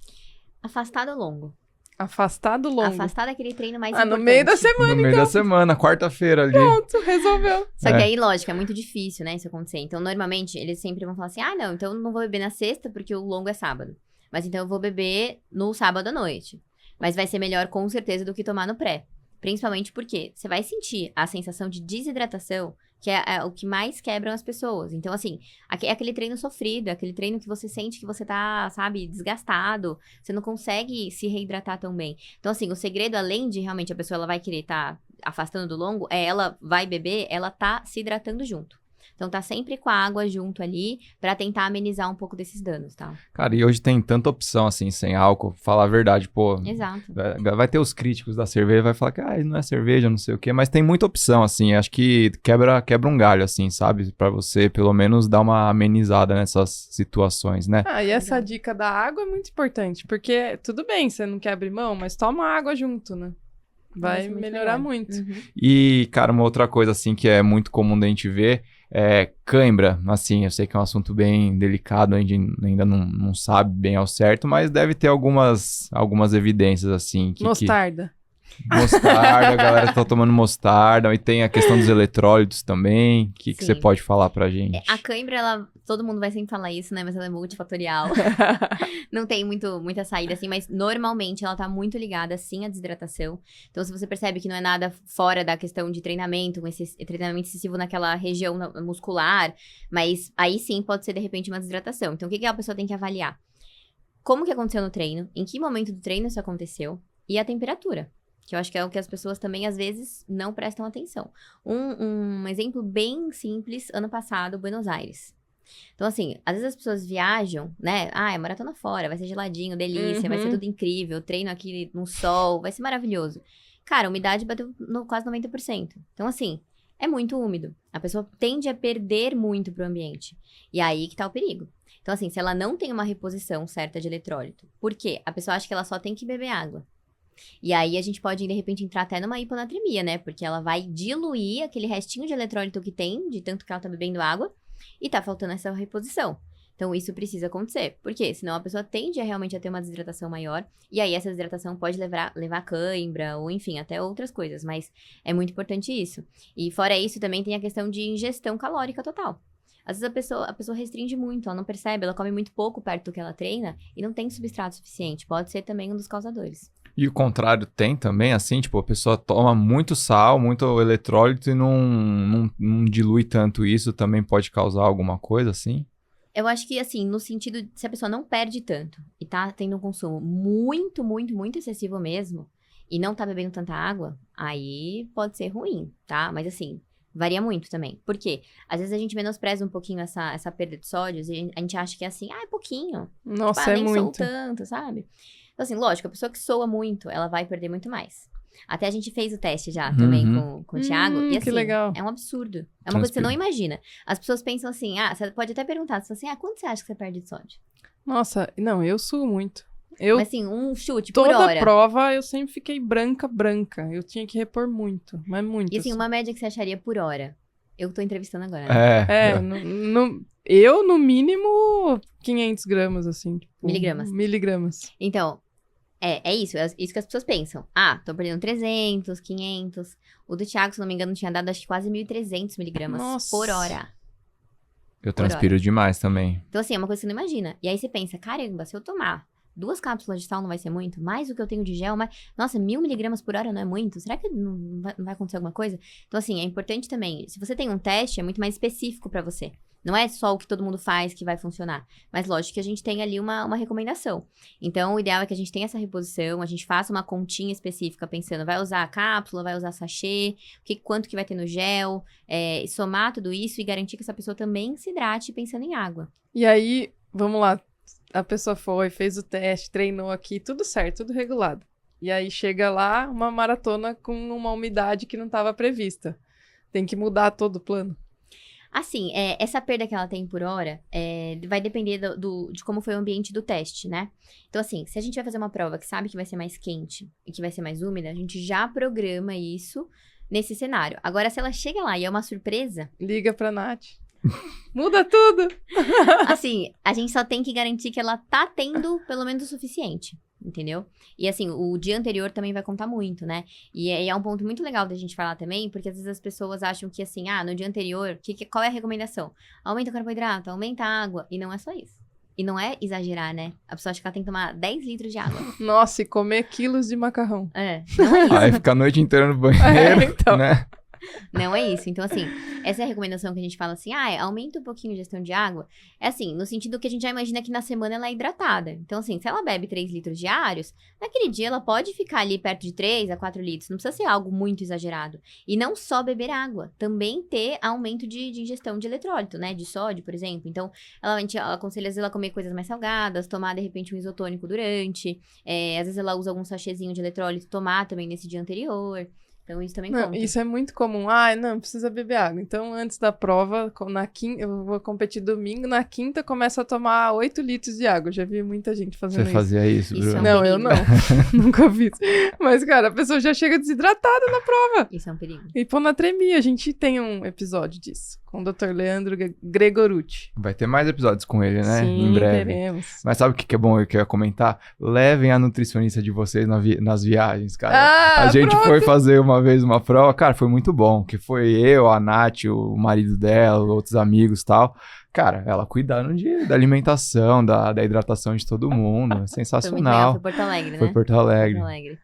Afastado longo. Afastado longo. Afastado aquele treino mais importante. No meio da semana, No meio da semana, quarta-feira ali. Pronto, resolveu. Só que aí, lógico, é muito difícil, né, isso acontecer. Então, normalmente, eles sempre vão falar assim, não, então eu não vou beber na sexta porque o longo é sábado. Mas então eu vou beber no sábado à noite. Mas vai ser melhor, com certeza, do que tomar no pré. Principalmente porque você vai sentir a sensação de desidratação, que é o que mais quebram as pessoas. Então, assim, é aquele treino sofrido, é aquele treino que você sente que você tá, sabe, desgastado. Você não consegue se reidratar tão bem. Então, assim, o segredo, além de realmente a pessoa ela vai querer estar afastando do longo, ela vai beber, ela tá se hidratando junto. Então, tá sempre com a água junto ali pra tentar amenizar um pouco desses danos, tá? Cara, e hoje tem tanta opção, assim, sem álcool. Falar a verdade, pô. Exato. Vai ter os críticos da cerveja, vai falar que não é cerveja, não sei o quê. Mas tem muita opção, assim. Acho que quebra um galho, assim, sabe? Pra você, pelo menos, dar uma amenizada nessas situações, né? E essa dica da água é muito importante. Porque, tudo bem, você não quer abrir mão, mas toma água junto, né? Vai melhorar muito. Uhum. E, cara, uma outra coisa, assim, que é muito comum da gente ver é cãibra. Assim, eu sei que é um assunto bem delicado, a gente ainda não sabe bem ao certo, mas deve ter algumas evidências, assim. Mostarda. Mostarda, a galera tá tomando mostarda. E tem a questão dos eletrólitos também. O que você pode falar pra gente? A cãibra, todo mundo vai sempre falar isso, né? Mas ela é multifatorial. Não tem muita saída, assim. Mas normalmente ela tá muito ligada, sim, à desidratação. Então, se você percebe que não é nada fora da questão de treinamento, treinamento excessivo naquela região muscular, mas aí sim pode ser, de repente, uma desidratação. Então, o que a pessoa tem que avaliar? Como que aconteceu no treino? Em que momento do treino isso aconteceu? E a temperatura. Que eu acho que é o que as pessoas também, às vezes, não prestam atenção. Um exemplo bem simples, ano passado, Buenos Aires. Então, assim, às vezes as pessoas viajam, né? É maratona fora, vai ser geladinho, delícia, vai ser tudo incrível, treino aqui no sol, vai ser maravilhoso. Cara, a umidade bateu quase 90%. Então, assim, é muito úmido. A pessoa tende a perder muito pro ambiente. E aí que tá o perigo. Então, assim, se ela não tem uma reposição certa de eletrólito, por quê? A pessoa acha que ela só tem que beber água. E aí a gente pode, de repente, entrar até numa hiponatremia, né? Porque ela vai diluir aquele restinho de eletrólito que tem, de tanto que ela tá bebendo água, e tá faltando essa reposição. Então, isso precisa acontecer. Por quê? Senão a pessoa tende a realmente a ter uma desidratação maior, e aí essa desidratação pode levar a cãibra, ou enfim, até outras coisas, mas é muito importante isso. E fora isso, também tem a questão de ingestão calórica total. Às vezes a pessoa restringe muito, ela não percebe, ela come muito pouco perto do que ela treina, e não tem substrato suficiente. Pode ser também um dos causadores. E o contrário tem também, assim, tipo, a pessoa toma muito sal, muito eletrólito e não dilui tanto isso, também pode causar alguma coisa, assim? Eu acho que, assim, no sentido de se a pessoa não perde tanto e tá tendo um consumo muito, muito, muito excessivo mesmo, e não tá bebendo tanta água, aí pode ser ruim, tá? Mas, assim, varia muito também. Por quê? Às vezes a gente menospreza um pouquinho essa perda de sódios e a gente acha que é assim, é pouquinho. Nossa, tipo, é nem muito. sou tanto, sabe? Então, assim, lógico, a pessoa que soa muito, ela vai perder muito mais. Até a gente fez o teste já também com o Thiago. E assim, que legal. é um absurdo. É uma coisa que você não imagina. As pessoas pensam assim, você pode até perguntar, quanto você acha que você perde de sódio? Nossa, não, eu suo muito. Eu, Mas assim, um chute por toda hora. prova, eu sempre fiquei branca. Eu tinha que repor muito, mas muito. E assim, uma média que você acharia por hora? Eu tô entrevistando agora, né? Eu, no mínimo, 500 gramas, assim. Tipo, Miligramas. Miligramas. Então, é isso que as pessoas pensam. Ah, tô perdendo 300, 500. O do Thiago, se não me engano, tinha dado acho que quase 1.300 miligramas Nossa. por hora. Eu transpiro demais também. Então, assim, é uma coisa que você não imagina. E aí você pensa, caramba, se eu tomar 2 cápsulas de sal não vai ser muito? Mais o que eu tenho de gel, mas... Nossa, 1.000 miligramas por hora não é muito? Será que não vai acontecer alguma coisa? Então, assim, é importante também. Se você tem um teste, é muito mais específico pra você. Não é só o que todo mundo faz que vai funcionar. Mas, lógico que a gente tem ali uma recomendação. Então, o ideal é que a gente tenha essa reposição, a gente faça uma continha específica, pensando, vai usar a cápsula, vai usar sachê, quanto que vai ter no gel, somar tudo isso e garantir que essa pessoa também se hidrate pensando em água. E aí, vamos lá. A pessoa foi, fez o teste, treinou aqui, tudo certo, tudo regulado. E aí chega lá, uma maratona com uma umidade que não estava prevista. Tem que mudar todo o plano. Assim, essa perda que ela tem por hora vai depender de como foi o ambiente do teste, né? Então, assim, se a gente vai fazer uma prova que sabe que vai ser mais quente e que vai ser mais úmida, a gente já programa isso nesse cenário. Agora, se ela chega lá e é uma surpresa... Liga pra Nath. Muda tudo! Assim, a gente só tem que garantir que ela tá tendo pelo menos o suficiente. Entendeu? E assim, o dia anterior também vai contar muito, né? E é um ponto muito legal da gente falar também, porque às vezes as pessoas acham que assim, no dia anterior, qual é a recomendação? Aumenta o carboidrato, aumenta a água. E não é só isso. E não é exagerar, né? A pessoa acha que ela tem que tomar 10 litros de água. Nossa, e comer quilos de macarrão. Não é isso. Aí fica a noite inteira no banheiro, então. né? Não é isso. Então, assim, essa é a recomendação que a gente fala assim, aumenta um pouquinho a ingestão de água. É assim, no sentido que a gente já imagina que na semana ela é hidratada. Então, assim, se ela bebe 3 litros diários, naquele dia ela pode ficar ali perto de 3 a 4 litros. Não precisa ser algo muito exagerado. E não só beber água, também ter aumento de ingestão de eletrólito, né? De sódio, por exemplo. Então, a gente aconselha às vezes ela comer coisas mais salgadas, tomar, de repente, um isotônico durante. Às vezes ela usa algum sachêzinho de eletrólito, tomar também nesse dia anterior. Então, isso também conta. Isso é muito comum. Não precisa beber água. Então, antes da prova, eu vou competir domingo, na quinta começa a tomar 8 litros de água. Eu já vi muita gente fazendo isso. Você fazia isso, Bruno? é um Não, perigo. eu não. Nunca fiz. Mas, cara, a pessoa já chega desidratada na prova. Isso é um perigo. Hiponatremia. A gente tem um episódio disso, com o Dr. Leandro Gregorucci. Vai ter mais episódios com ele, né? Sim, em breve. teremos. Mas sabe o que é bom que eu ia comentar? Levem a nutricionista de vocês nas viagens, cara. A gente foi fazer uma vez uma prova, cara, foi muito bom. Que foi eu, a Nath, o marido dela, outros amigos e tal. Cara, ela cuidando da alimentação, da hidratação de todo mundo. Foi muito legal, Sensacional. foi Porto Alegre, né? Foi Porto Alegre. Porto Alegre.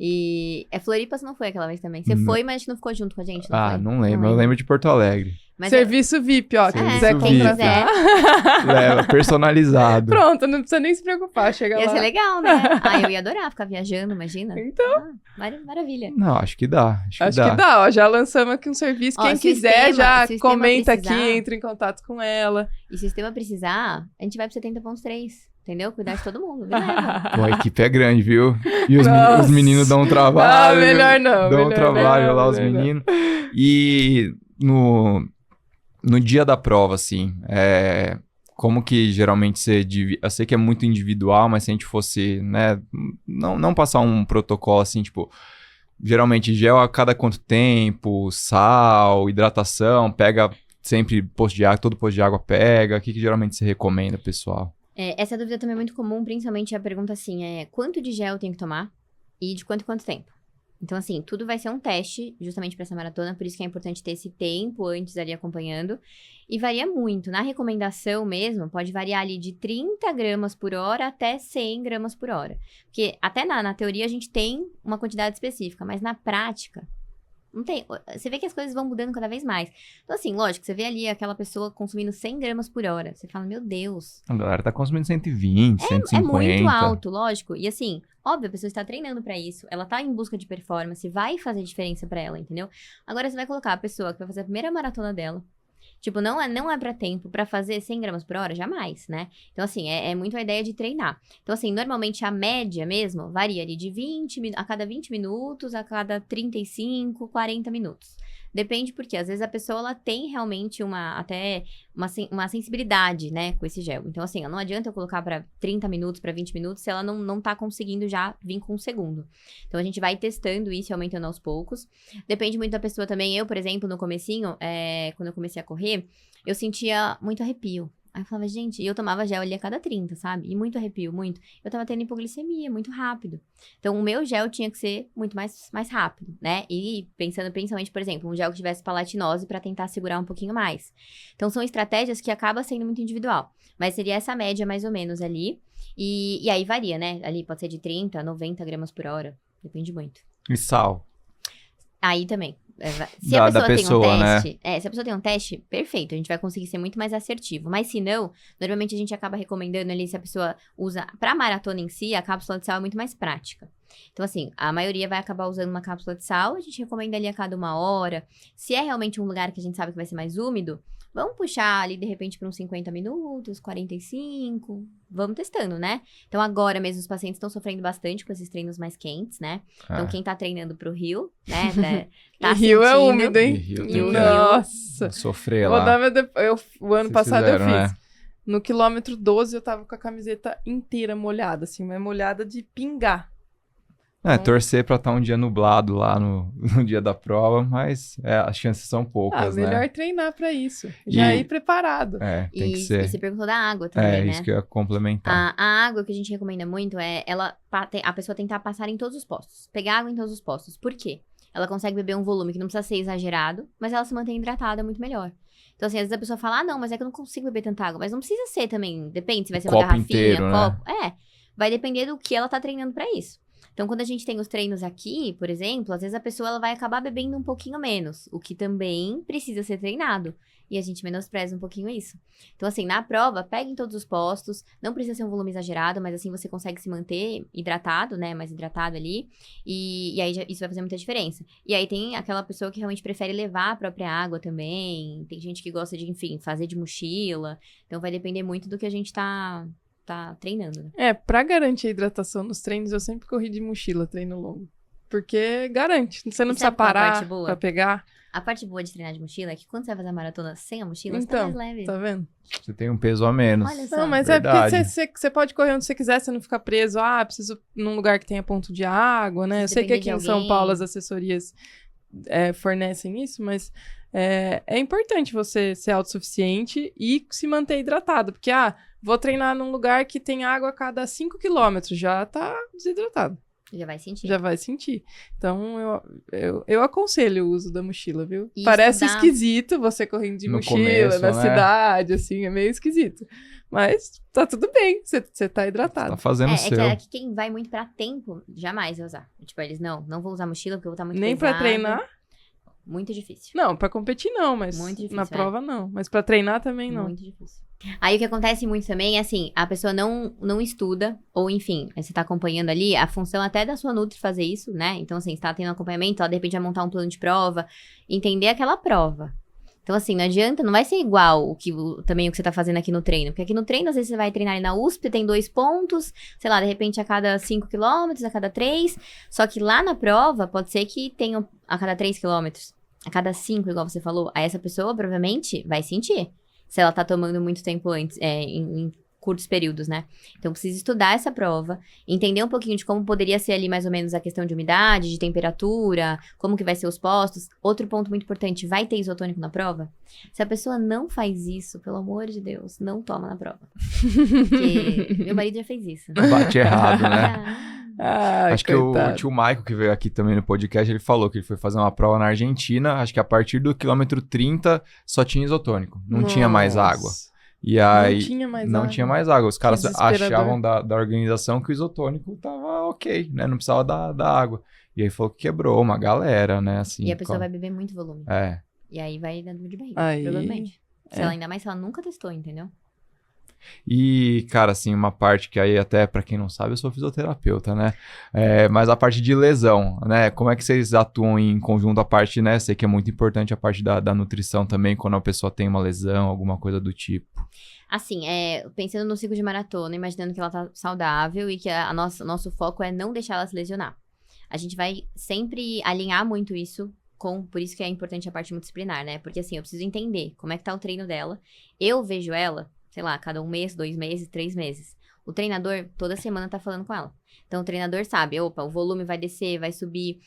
E Floripa você não foi aquela vez também. Você foi, mas não ficou junto com a gente, não foi? Não lembro. Eu lembro de Porto Alegre. Mas Serviço VIP, ó. Quem Serviço quiser VIP. contratar. Leva, personalizado. Pronto, não precisa nem se preocupar. Chega ia lá. ser legal, né? Eu ia adorar ficar viajando, imagina. Então. Maravilha. Não, acho que dá. Acho que dá, ó. Já lançamos aqui um serviço. Ó, Quem se o quiser, sistema- já se o sistema comenta precisar- aqui, entra em contato com ela. E se o sistema precisar, a gente vai pro 70.3. Entendeu? Cuidar de todo mundo. Me leva. Pô, a equipe é grande, viu? E Nossa. os meninos dão um trabalho. melhor não. Dão um melhor trabalho não, lá, os melhor não. meninos. E no dia da prova, assim, como que geralmente você divide... Eu sei que é muito individual, mas se a gente fosse, né, não passar um protocolo assim, tipo, geralmente gel a cada quanto tempo, sal, hidratação, pega sempre posto de água, todo posto de água pega, o que geralmente você recomenda, pessoal? Essa dúvida também é muito comum, principalmente a pergunta assim, quanto de gel eu tenho que tomar e de quanto em quanto tempo? Então, assim, tudo vai ser um teste justamente para essa maratona, por isso que é importante ter esse tempo antes ali acompanhando. E varia muito. Na recomendação mesmo, pode variar ali de 30 gramas por hora até 100 gramas por hora. Porque até na teoria a gente tem uma quantidade específica, mas na prática... Não tem. Você vê que as coisas vão mudando cada vez mais. Então, assim, lógico, você vê ali aquela pessoa consumindo 100 gramas por hora. Você fala, meu Deus. A galera tá consumindo 120, 150. É muito alto, lógico. E assim, óbvio, a pessoa está treinando pra isso. Ela tá em busca de performance. Vai fazer diferença pra ela, entendeu? Agora, você vai colocar a pessoa que vai fazer a primeira maratona dela. Tipo, não é pra tempo pra fazer 100 gramas por hora, jamais, né? Então, assim, é muito a ideia de treinar. Então, assim, normalmente a média mesmo varia ali de a cada 20 minutos, a cada 35, 40 minutos. Depende porque, às vezes, a pessoa, ela tem realmente até uma sensibilidade, né, com esse gel. Então, assim, não adianta eu colocar para 30 minutos, para 20 minutos, se ela não tá conseguindo já vir com um segundo. Então, a gente vai testando isso e aumentando aos poucos. Depende muito da pessoa também. Eu, por exemplo, no comecinho, quando eu comecei a correr, eu sentia muito arrepio. Aí eu falava, gente, e eu tomava gel ali a cada 30, sabe? E muito arrepio, muito. Eu tava tendo hipoglicemia, muito rápido. Então, o meu gel tinha que ser muito mais rápido, né? E pensando principalmente, por exemplo, um gel que tivesse palatinose pra tentar segurar um pouquinho mais. Então, são estratégias que acabam sendo muito individual. Mas seria essa média, mais ou menos, ali. E aí varia, né? Ali pode ser de 30 a 90 gramas por hora. Depende muito. E sal? Aí também. Se a pessoa tem um teste, né? Se a pessoa tem um teste, perfeito, a gente vai conseguir ser muito mais assertivo. Mas se não, normalmente a gente acaba recomendando ali, se a pessoa usa pra maratona em si, a cápsula de sal é muito mais prática. Então, assim, a maioria vai acabar usando uma cápsula de sal, a gente recomenda ali a cada 1 hora. Se é realmente um lugar que a gente sabe que vai ser mais úmido, vamos puxar ali, de repente, para uns 50 minutos, 45, vamos testando, né? Então, agora mesmo, os pacientes estão sofrendo bastante com esses treinos mais quentes, né? Então, quem tá treinando pro Rio, né? Tá Rio é sentindo. úmido, hein? Rio, Nossa. Sofrer Vou lá. dar o ano Vocês passado fizeram, eu fiz. né? No quilômetro 12, eu tava com a camiseta inteira molhada, assim, mas molhada de pingar. Torcer pra estar um dia nublado lá no dia da prova, mas as chances são poucas, melhor né? treinar pra isso. Já ir preparado. Tem que E ser. você perguntou da água também, né? Isso que eu ia complementar. A água que a gente recomenda muito é a pessoa tentar passar em todos os postos. Pegar água em todos os postos. Por quê? Ela consegue beber um volume que não precisa ser exagerado, mas ela se mantém hidratada muito melhor. Então, assim, às vezes a pessoa fala, não, mas é que eu não consigo beber tanta água. Mas não precisa ser também, depende se vai ser uma copo garrafinha, inteiro, copo. Vai depender do que ela tá treinando pra isso. Então, quando a gente tem os treinos aqui, por exemplo, às vezes a pessoa ela vai acabar bebendo um pouquinho menos, o que também precisa ser treinado. E a gente menospreza um pouquinho isso. Então, assim, na prova, pega em todos os postos, não precisa ser um volume exagerado, mas assim você consegue se manter hidratado, né, mais hidratado ali, e aí isso vai fazer muita diferença. E aí tem aquela pessoa que realmente prefere levar a própria água também, tem gente que gosta de, enfim, fazer de mochila, então vai depender muito do que a gente tá treinando, né? Pra garantir a hidratação nos treinos, eu sempre corri de mochila, treino longo. Porque garante, você não precisa sabe qual a parar parte boa? pra pegar. A parte boa de treinar de mochila é que quando você vai fazer a maratona sem a mochila, você tá Então, mais leve. tá vendo? Você tem um peso a menos. Olha só. Não, mas Verdade. é porque você pode correr onde você quiser, você não ficar preso. Preciso ir num lugar que tenha ponto de água, né? Eu sei que aqui em São Paulo as assessorias fornecem isso, mas é importante você ser autossuficiente e se manter hidratado. Porque, vou treinar num lugar que tem água a cada 5 quilômetros, já tá desidratado. Já vai sentir. Já vai sentir. Então, eu aconselho o uso da mochila, viu? E Parece estudar. esquisito você correndo de No mochila começo, na né? cidade, assim, é meio esquisito. Mas tá tudo bem, você tá hidratado. Tá fazendo o seu. É que quem vai muito pra tempo, jamais vai usar. Tipo, eles não vou usar mochila porque eu vou estar muito Nem pesada. pra treinar? Muito difícil. Não, pra competir não, mas Muito difícil, na prova não. Mas pra treinar também não. Muito difícil. Aí o que acontece muito também é assim, a pessoa não estuda, ou enfim, você tá acompanhando ali, a função até da sua Nutri fazer isso, né? Então, assim, você tá tendo acompanhamento, ela de repente vai montar um plano de prova, entender aquela prova. Então, assim, não adianta, não vai ser igual também o que você tá fazendo aqui no treino. Porque aqui no treino, às vezes, você vai treinar ali na USP, tem 2 pontos, sei lá, de repente a cada 5 quilômetros, a cada 3. Só que lá na prova, pode ser que tenha a cada 3 quilômetros, a cada 5, igual você falou. Aí essa pessoa, provavelmente, vai sentir. Se ela tá tomando muito tempo antes, em curtos períodos, né? Então, precisa estudar essa prova, entender um pouquinho de como poderia ser ali mais ou menos a questão de umidade, de temperatura, como que vai ser os postos. Outro ponto muito importante, vai ter isotônico na prova? Se a pessoa não faz isso, pelo amor de Deus, não toma na prova. Porque meu marido já fez isso. Bate errado, né? Acho que o coitado. tio Michael, que veio aqui também no podcast, ele falou que ele foi fazer uma prova na Argentina, acho que a partir do quilômetro 30 só tinha isotônico, não tinha mais Nossa. água. E aí Não tinha mais água. Os caras desesperador. achavam da organização que o isotônico tava ok, né? Não precisava da água. E aí falou que quebrou uma galera, né? Assim, E a pessoa vai beber muito volume. E aí vai dar dor de barriga, Aí, provavelmente. Ainda mais se ela nunca testou, entendeu? E, cara, assim, uma parte que aí até, pra quem não sabe, eu sou fisioterapeuta, né? Mas a parte de lesão, né? Como é que vocês atuam em conjunto a parte, né? Sei que é muito importante a parte da nutrição também, quando a pessoa tem uma lesão, alguma coisa do tipo. Assim, pensando no ciclo de maratona, imaginando que ela tá saudável e que nosso foco é não deixar ela se lesionar. A gente vai sempre alinhar muito isso por isso que é importante a parte multidisciplinar, né? Porque assim, eu preciso entender como é que tá o treino dela. Eu vejo ela, sei lá, cada 1 mês, 2 meses, 3 meses. O treinador, toda semana, tá falando com ela. Então, o treinador sabe, opa, o volume vai descer, vai subir.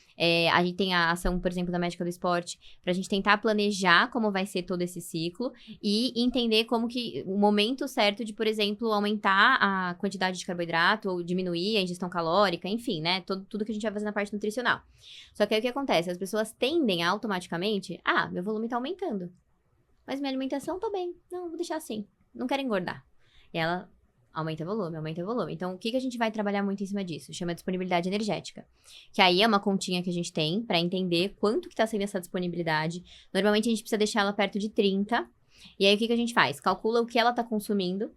A gente tem a ação, por exemplo, da médica do esporte, pra gente tentar planejar como vai ser todo esse ciclo e entender como que o momento certo de, por exemplo, aumentar a quantidade de carboidrato ou diminuir a ingestão calórica, enfim, né? Tudo que a gente vai fazer na parte nutricional. Só que aí o que acontece? As pessoas tendem a, automaticamente, meu volume tá aumentando. Mas minha alimentação tá bem. Não, vou deixar assim. Não quero engordar. E ela aumenta o volume, aumenta o volume. Então, o que a gente vai trabalhar muito em cima disso? Chama disponibilidade energética. Que aí é uma continha que a gente tem pra entender quanto que tá sendo essa disponibilidade. Normalmente, a gente precisa deixar ela perto de 30. E aí, o que a gente faz? Calcula o que ela tá consumindo,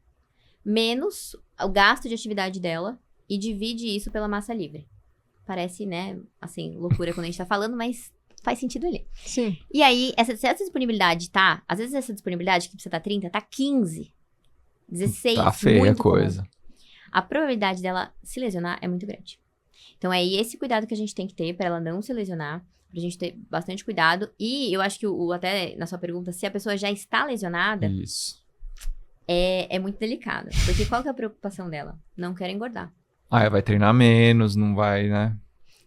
menos o gasto de atividade dela, e divide isso pela massa livre. Parece, né, assim, loucura quando a gente tá falando, mas faz sentido ali. Sim. E aí, se essa disponibilidade tá... Às vezes, essa disponibilidade que precisa tá 30, tá 15. 16, Tá feia a muito comum. coisa. A probabilidade dela se lesionar é muito grande. Então, é esse cuidado que a gente tem que ter pra ela não se lesionar, pra gente ter bastante cuidado. E eu acho que, até na sua pergunta, se a pessoa já está lesionada, Isso. é muito delicado. Porque qual que é a preocupação dela? Não quer engordar. Vai treinar menos, não vai, né?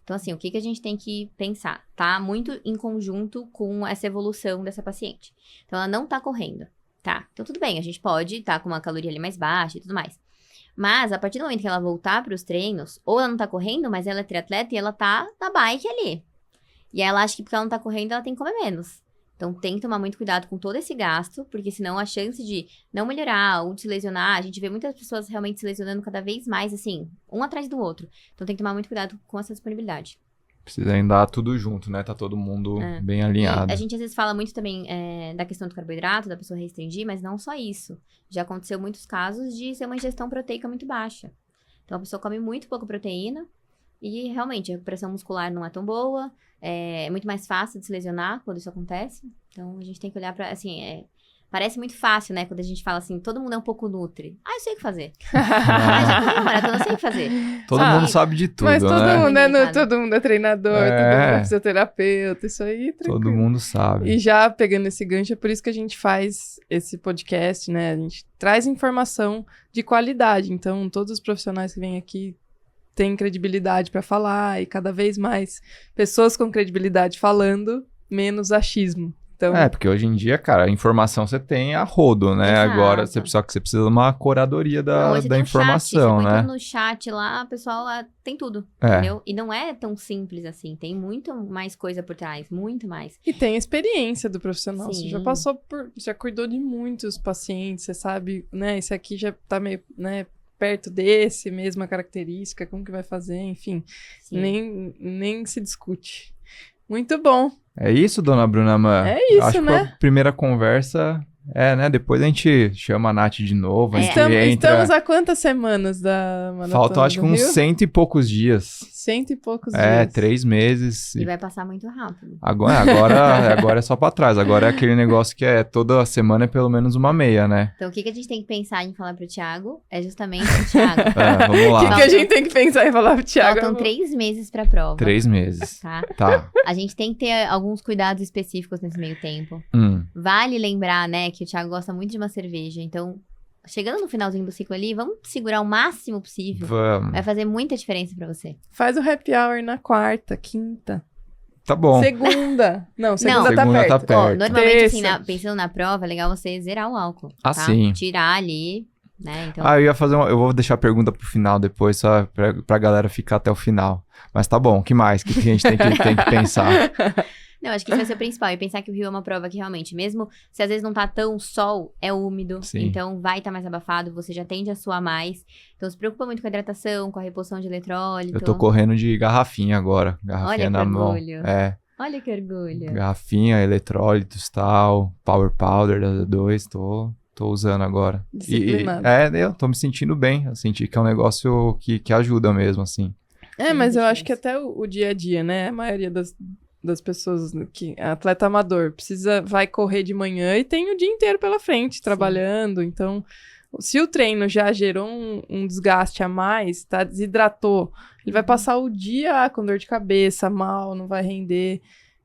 Então, assim, o que a gente tem que pensar? Tá muito em conjunto com essa evolução dessa paciente. Então, ela não tá correndo. Tá, então tudo bem, a gente pode estar com uma caloria ali mais baixa e tudo mais. Mas, a partir do momento que ela voltar para os treinos, ou ela não tá correndo, mas ela é triatleta e ela tá na bike ali. E aí ela acha que porque ela não tá correndo, ela tem que comer menos. Então, tem que tomar muito cuidado com todo esse gasto, porque senão a chance de não melhorar ou de se lesionar, a gente vê muitas pessoas realmente se lesionando cada vez mais, assim, um atrás do outro. Então, tem que tomar muito cuidado com essa disponibilidade. Precisa andar tudo junto, né? Tá todo mundo bem alinhado. E a gente às vezes fala muito também da questão do carboidrato, da pessoa restringir, mas não só isso. Já aconteceu muitos casos de ser uma ingestão proteica muito baixa. Então, a pessoa come muito pouco proteína e, realmente, a recuperação muscular não é tão boa. É muito mais fácil de se lesionar quando isso acontece. Então, a gente tem que olhar pra, assim, parece muito fácil, né? Quando a gente fala assim, todo mundo é um pouco nutri. Eu sei o que fazer. Já corri uma maratona, eu sei o que fazer. Todo mundo sabe de tudo, mas todo né? mundo todo mundo é treinador, todo mundo é fisioterapeuta, isso aí, tranquilo. Todo mundo sabe. E já pegando esse gancho, é por isso que a gente faz esse podcast, né? A gente traz informação de qualidade. Então, todos os profissionais que vêm aqui têm credibilidade para falar, e cada vez mais pessoas com credibilidade falando, menos achismo. Então, porque hoje em dia, cara, a informação você tem a rodo, né? Exato. Agora você precisa de uma curadoria Hoje da tem um informação, chat, você né? põe tudo no chat lá, o pessoal tem tudo, É. entendeu? E não é tão simples assim, tem muito mais coisa por trás, muito mais. e tem a experiência do profissional. Você já Sim. passou já cuidou de muitos pacientes, você sabe, né? Esse aqui já tá meio, né, perto desse, mesma característica, como que vai fazer, enfim. Sim. Nem se discute. Muito bom. É isso, dona Bruna Man? É isso, Acho né? que a primeira conversa né? Depois a gente chama a Nath de novo, a gente entra... Estamos há quantas semanas da maratona Faltam acho que uns 100 e poucos dias. 100 e poucos dias. 3 meses. E vai passar muito rápido. Agora é só pra trás. Agora é aquele negócio que toda semana é pelo menos uma meia, né? Então, o que a gente tem que pensar em falar pro Thiago é justamente o Thiago. Vamos lá. O que a gente tem que pensar em falar pro Thiago? Faltam 3 meses pra prova. 3 meses. Tá? A gente tem que ter alguns cuidados específicos nesse meio tempo. Vale lembrar, né, que o Thiago gosta muito de uma cerveja. Então, chegando no finalzinho do ciclo ali, vamos segurar o máximo possível. Vamos. Vai fazer muita diferença pra você. Faz o happy hour na quarta, quinta. Tá bom. Segunda. Não, segunda tá segunda perto. tá Ó, perto. normalmente, assim, Terça. pensando na prova, é legal você zerar o álcool. Ah, tá? sim. Tirar ali, né? Então, Eu ia fazer eu vou deixar a pergunta pro final depois, só pra galera ficar até o final. Mas tá bom, o que mais que a gente tem que pensar? não, acho que isso vai ser o principal. E pensar que o Rio é uma prova que realmente, mesmo se às vezes não tá tão sol, é úmido. Sim. Então vai estar mais abafado, você já tende a suar mais. Então se preocupa muito com a hidratação, com a reposição de eletrólito. Eu tô correndo de garrafinha agora. Garrafinha Olha que na mão. orgulho. Olha que orgulho. Garrafinha, eletrólitos, tal, Power Powder da Z2, tô usando agora. Disciplinado. Eu tô me sentindo bem. Eu senti que é um negócio que ajuda mesmo, assim. Mas eu acho que até o dia a dia, né? A maioria das pessoas que é atleta amador vai correr de manhã e tem o dia inteiro pela frente, trabalhando. Então, se o treino já gerou um desgaste a mais, desidratou, ele vai passar o dia com dor de cabeça, mal, não vai render.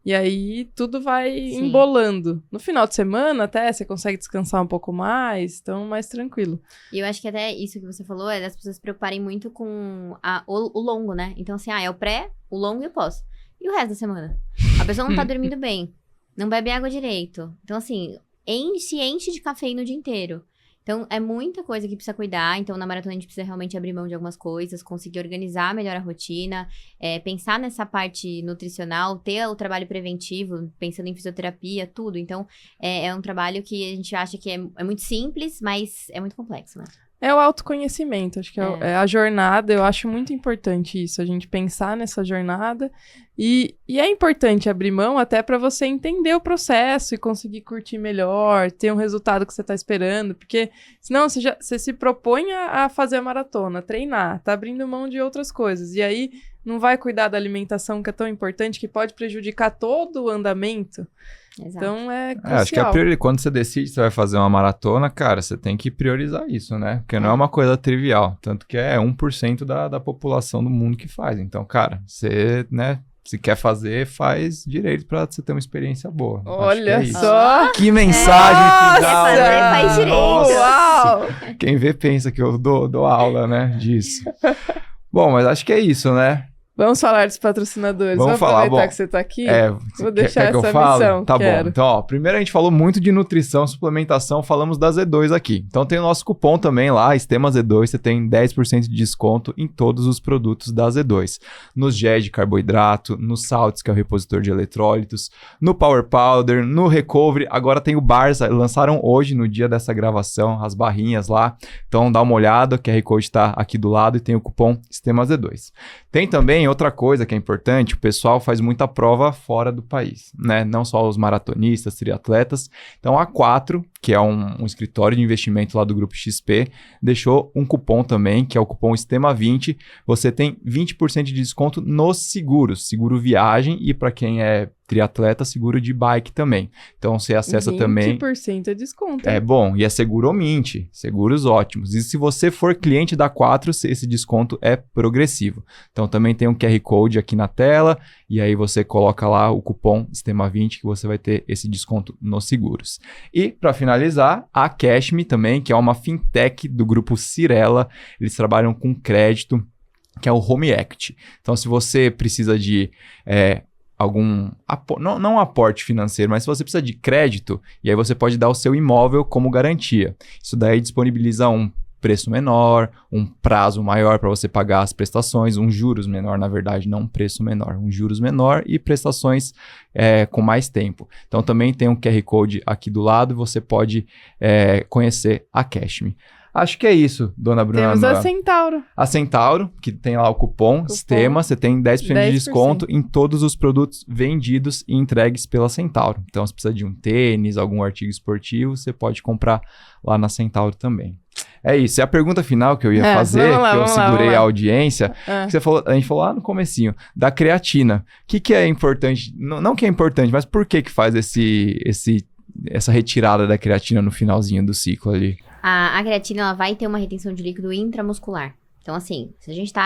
E aí tudo vai Sim. embolando. No final de semana até você consegue descansar um pouco mais, então mais tranquilo. E eu acho que até isso que você falou é das pessoas se preocuparem muito com o longo, né? Então, assim, é o pré, o longo e o pós. E o resto da semana? A pessoa não tá dormindo bem, não bebe água direito. Então, assim, enche de cafeína o dia inteiro. Então, é muita coisa que precisa cuidar. Então, na maratona, a gente precisa realmente abrir mão de algumas coisas, conseguir organizar melhor a rotina, pensar nessa parte nutricional, ter o trabalho preventivo, pensando em fisioterapia, tudo. Então, é um trabalho que a gente acha que é muito simples, mas é muito complexo, né? É o autoconhecimento, acho que é a jornada, eu acho muito importante isso, a gente pensar nessa jornada e é importante abrir mão até para você entender o processo e conseguir curtir melhor, ter um resultado que você está esperando, porque senão você se propõe a fazer a maratona, treinar, tá abrindo mão de outras coisas, e aí não vai cuidar da alimentação que é tão importante, que pode prejudicar todo o andamento. Exato. Então é crucial. Acho que quando você decide que você vai fazer uma maratona, cara, você tem que priorizar isso, né? Porque não é uma coisa trivial. Tanto que é 1% da população do mundo que faz. Então, cara, você, né, se quer fazer, faz direito pra você ter uma experiência boa. Olha Acho que é só! isso. Que mensagem final! Quer fazer, faz direito. Uau! Quem vê pensa que eu dou aula, né, disso. Bom, mas acho que é isso, né? Vamos falar dos patrocinadores. Vamos falar, aproveitar bom, que você tá aqui. Vou deixar que eu essa fale? missão, Tá quero. bom. Então, ó, primeiro a gente falou muito de nutrição, suplementação, falamos da Z2 aqui. Então tem o nosso cupom também lá, Estema Z2, você tem 10% de desconto em todos os produtos da Z2. Nos géis de carboidrato, no Salts, que é o repositor de eletrólitos, no Power Powder, no Recovery, agora tem o Bars, lançaram hoje, no dia dessa gravação, as barrinhas lá. Então dá uma olhada, o QR Code tá aqui do lado e tem o cupom Estema Z2. Tem também outra coisa que é importante, o pessoal faz muita prova fora do país, né? Não só os maratonistas, triatletas. Então a A4, que é um escritório de investimento lá do Grupo XP, deixou um cupom também, que é o cupom Estema20. Você tem 20% de desconto nos seguros, seguro viagem e para quem é triatleta, seguro de bike também. Então você acessa também... 20% de desconto. É bom, e é seguro Mint, seguros ótimos. E se você for cliente da 4, esse desconto é progressivo. Então também tem um QR Code aqui na tela, e aí você coloca lá o cupom Estema20 que você vai ter esse desconto nos seguros. E para finalizar, a Cashme também, que é uma fintech do grupo Cirela, eles trabalham com crédito, que é o Home Equity. Então se você precisa de... algum, não aporte financeiro, mas se você precisa de crédito, e aí você pode dar o seu imóvel como garantia. Isso daí disponibiliza um preço menor, um prazo maior para você pagar as prestações, um juros menor, na verdade, não um preço menor, um juros menor e prestações com mais tempo. Então também tem um QR Code aqui do lado e você pode conhecer a Cashme. Acho que é isso, dona Bruna. Temos a Centauro. A Centauro, que tem lá o cupom Estema, você tem 10% de desconto em todos os produtos vendidos e entregues pela Centauro. Então, se precisa de um tênis, algum artigo esportivo, você pode comprar lá na Centauro também. É isso. E a pergunta final que eu ia fazer, que eu segurei a audiência, que a gente falou lá no comecinho, da creatina. O que é importante? Não que é importante, mas por que faz essa retirada da creatina no finalzinho do ciclo ali? A creatina ela vai ter uma retenção de líquido intramuscular. Então, assim, se a gente está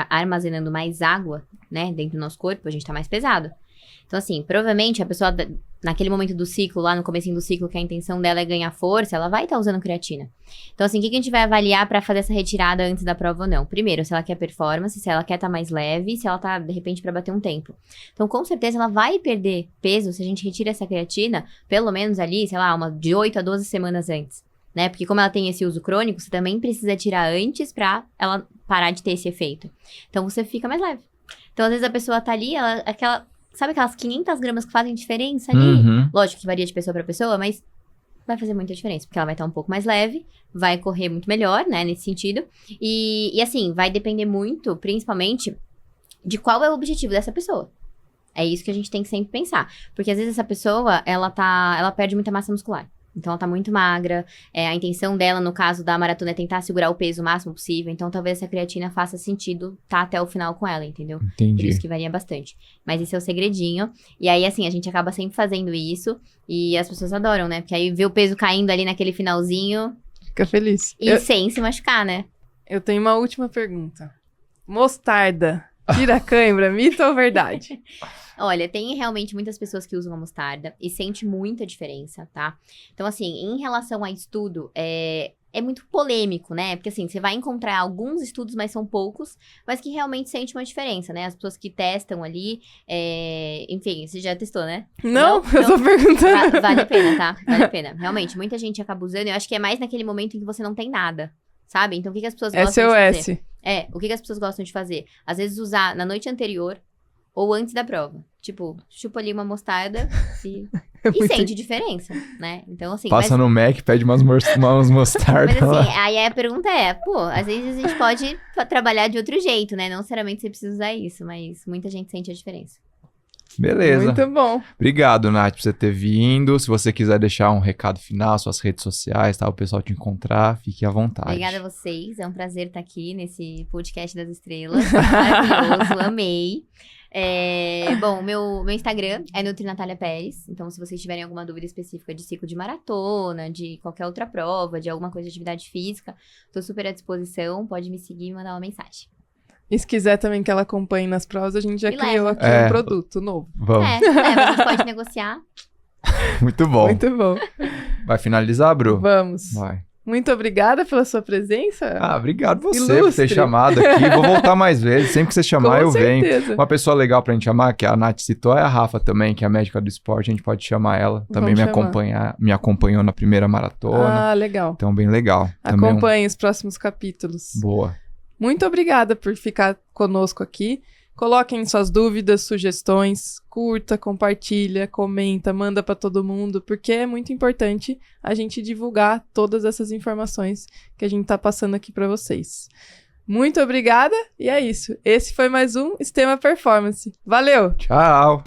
armazenando mais água, né, dentro do nosso corpo, a gente está mais pesado. Então, assim, provavelmente a pessoa, naquele momento do ciclo, lá no comecinho do ciclo, que a intenção dela é ganhar força, ela vai estar usando creatina. Então, assim, o que a gente vai avaliar para fazer essa retirada antes da prova ou não? Primeiro, se ela quer performance, se ela quer estar mais leve, se ela tá, de repente, para bater um tempo. Então, com certeza, ela vai perder peso se a gente retira essa creatina, pelo menos ali, sei lá, de 8 a 12 semanas antes. Né? Porque como ela tem esse uso crônico, você também precisa tirar antes pra ela parar de ter esse efeito. Então, você fica mais leve. Então, às vezes, a pessoa tá ali, sabe aquelas 500 gramas que fazem diferença ali? Uhum. Lógico que varia de pessoa pra pessoa, mas vai fazer muita diferença. Porque ela vai estar um pouco mais leve, vai correr muito melhor, né, nesse sentido. E assim, vai depender muito, principalmente, de qual é o objetivo dessa pessoa. É isso que a gente tem que sempre pensar. Porque, às vezes, essa pessoa, ela perde muita massa muscular. Então, ela tá muito magra, a intenção dela, no caso da maratona, é tentar segurar o peso o máximo possível. Então, talvez essa creatina faça sentido tá até o final com ela, entendeu? Entendi. Por isso que varia bastante. Mas esse é o segredinho. E aí, assim, a gente acaba sempre fazendo isso. E as pessoas adoram, né? Porque aí vê o peso caindo ali naquele finalzinho. Fica feliz. E sem se machucar, né? Eu tenho uma última pergunta. Mostarda Tira a cãibra, mito ou verdade? Olha, tem realmente muitas pessoas que usam a mostarda e sente muita diferença, tá? Então, assim, em relação a estudo, é muito polêmico, né? Porque, assim, você vai encontrar alguns estudos, mas são poucos, mas que realmente sente uma diferença, né? As pessoas que testam ali, enfim, você já testou, né? Não, eu tô perguntando. Vale a pena, tá? Vale a pena. Realmente, muita gente acaba usando. Eu acho que é mais naquele momento em que você não tem nada, sabe? Então, o que as pessoas gostam de fazer? SOS. O que as pessoas gostam de fazer? Às vezes usar na noite anterior ou antes da prova. Tipo, chupa ali uma mostarda e sente diferença, né? Então, assim... Passa no Mac, pede umas mostardas. Mas assim, aí a pergunta pô, às vezes a gente pode trabalhar de outro jeito, né? Não necessariamente você precisa usar isso, mas muita gente sente a diferença. Beleza. Muito bom. Obrigado, Nath, por você ter vindo. Se você quiser deixar um recado final, suas redes sociais, tá? O pessoal te encontrar, fique à vontade. Obrigada a vocês. É um prazer estar aqui nesse podcast das estrelas. Maravilhoso, amei. Bom, meu Instagram é Nutri_Natália Pérez. Então, se vocês tiverem alguma dúvida específica de ciclo de maratona, de qualquer outra prova, de alguma coisa de atividade física, tô super à disposição. Pode me seguir e mandar uma mensagem. E se quiser também que ela acompanhe nas provas, a gente já Me criou leva. aqui um produto novo. Vamos. A gente pode negociar. Muito bom. Muito bom. Vai finalizar, Bru? Vamos. Vai. Muito obrigada pela sua presença. Obrigado você por Ilustre. ter chamado aqui. Vou voltar mais vezes. Sempre que você chamar, Com eu venho. certeza. Uma pessoa legal pra gente chamar, que a Nath citou, é a Rafa também, que é a médica do esporte. A gente pode chamar ela. Também me acompanhou na primeira maratona. Ah, legal. Então, bem legal. Também Acompanhe os próximos capítulos. Boa. Muito obrigada por ficar conosco aqui. Coloquem suas dúvidas, sugestões, curta, compartilha, comenta, manda para todo mundo, porque é muito importante a gente divulgar todas essas informações que a gente tá passando aqui para vocês. Muito obrigada e é isso. Esse foi mais um Extrema Performance. Valeu! Tchau.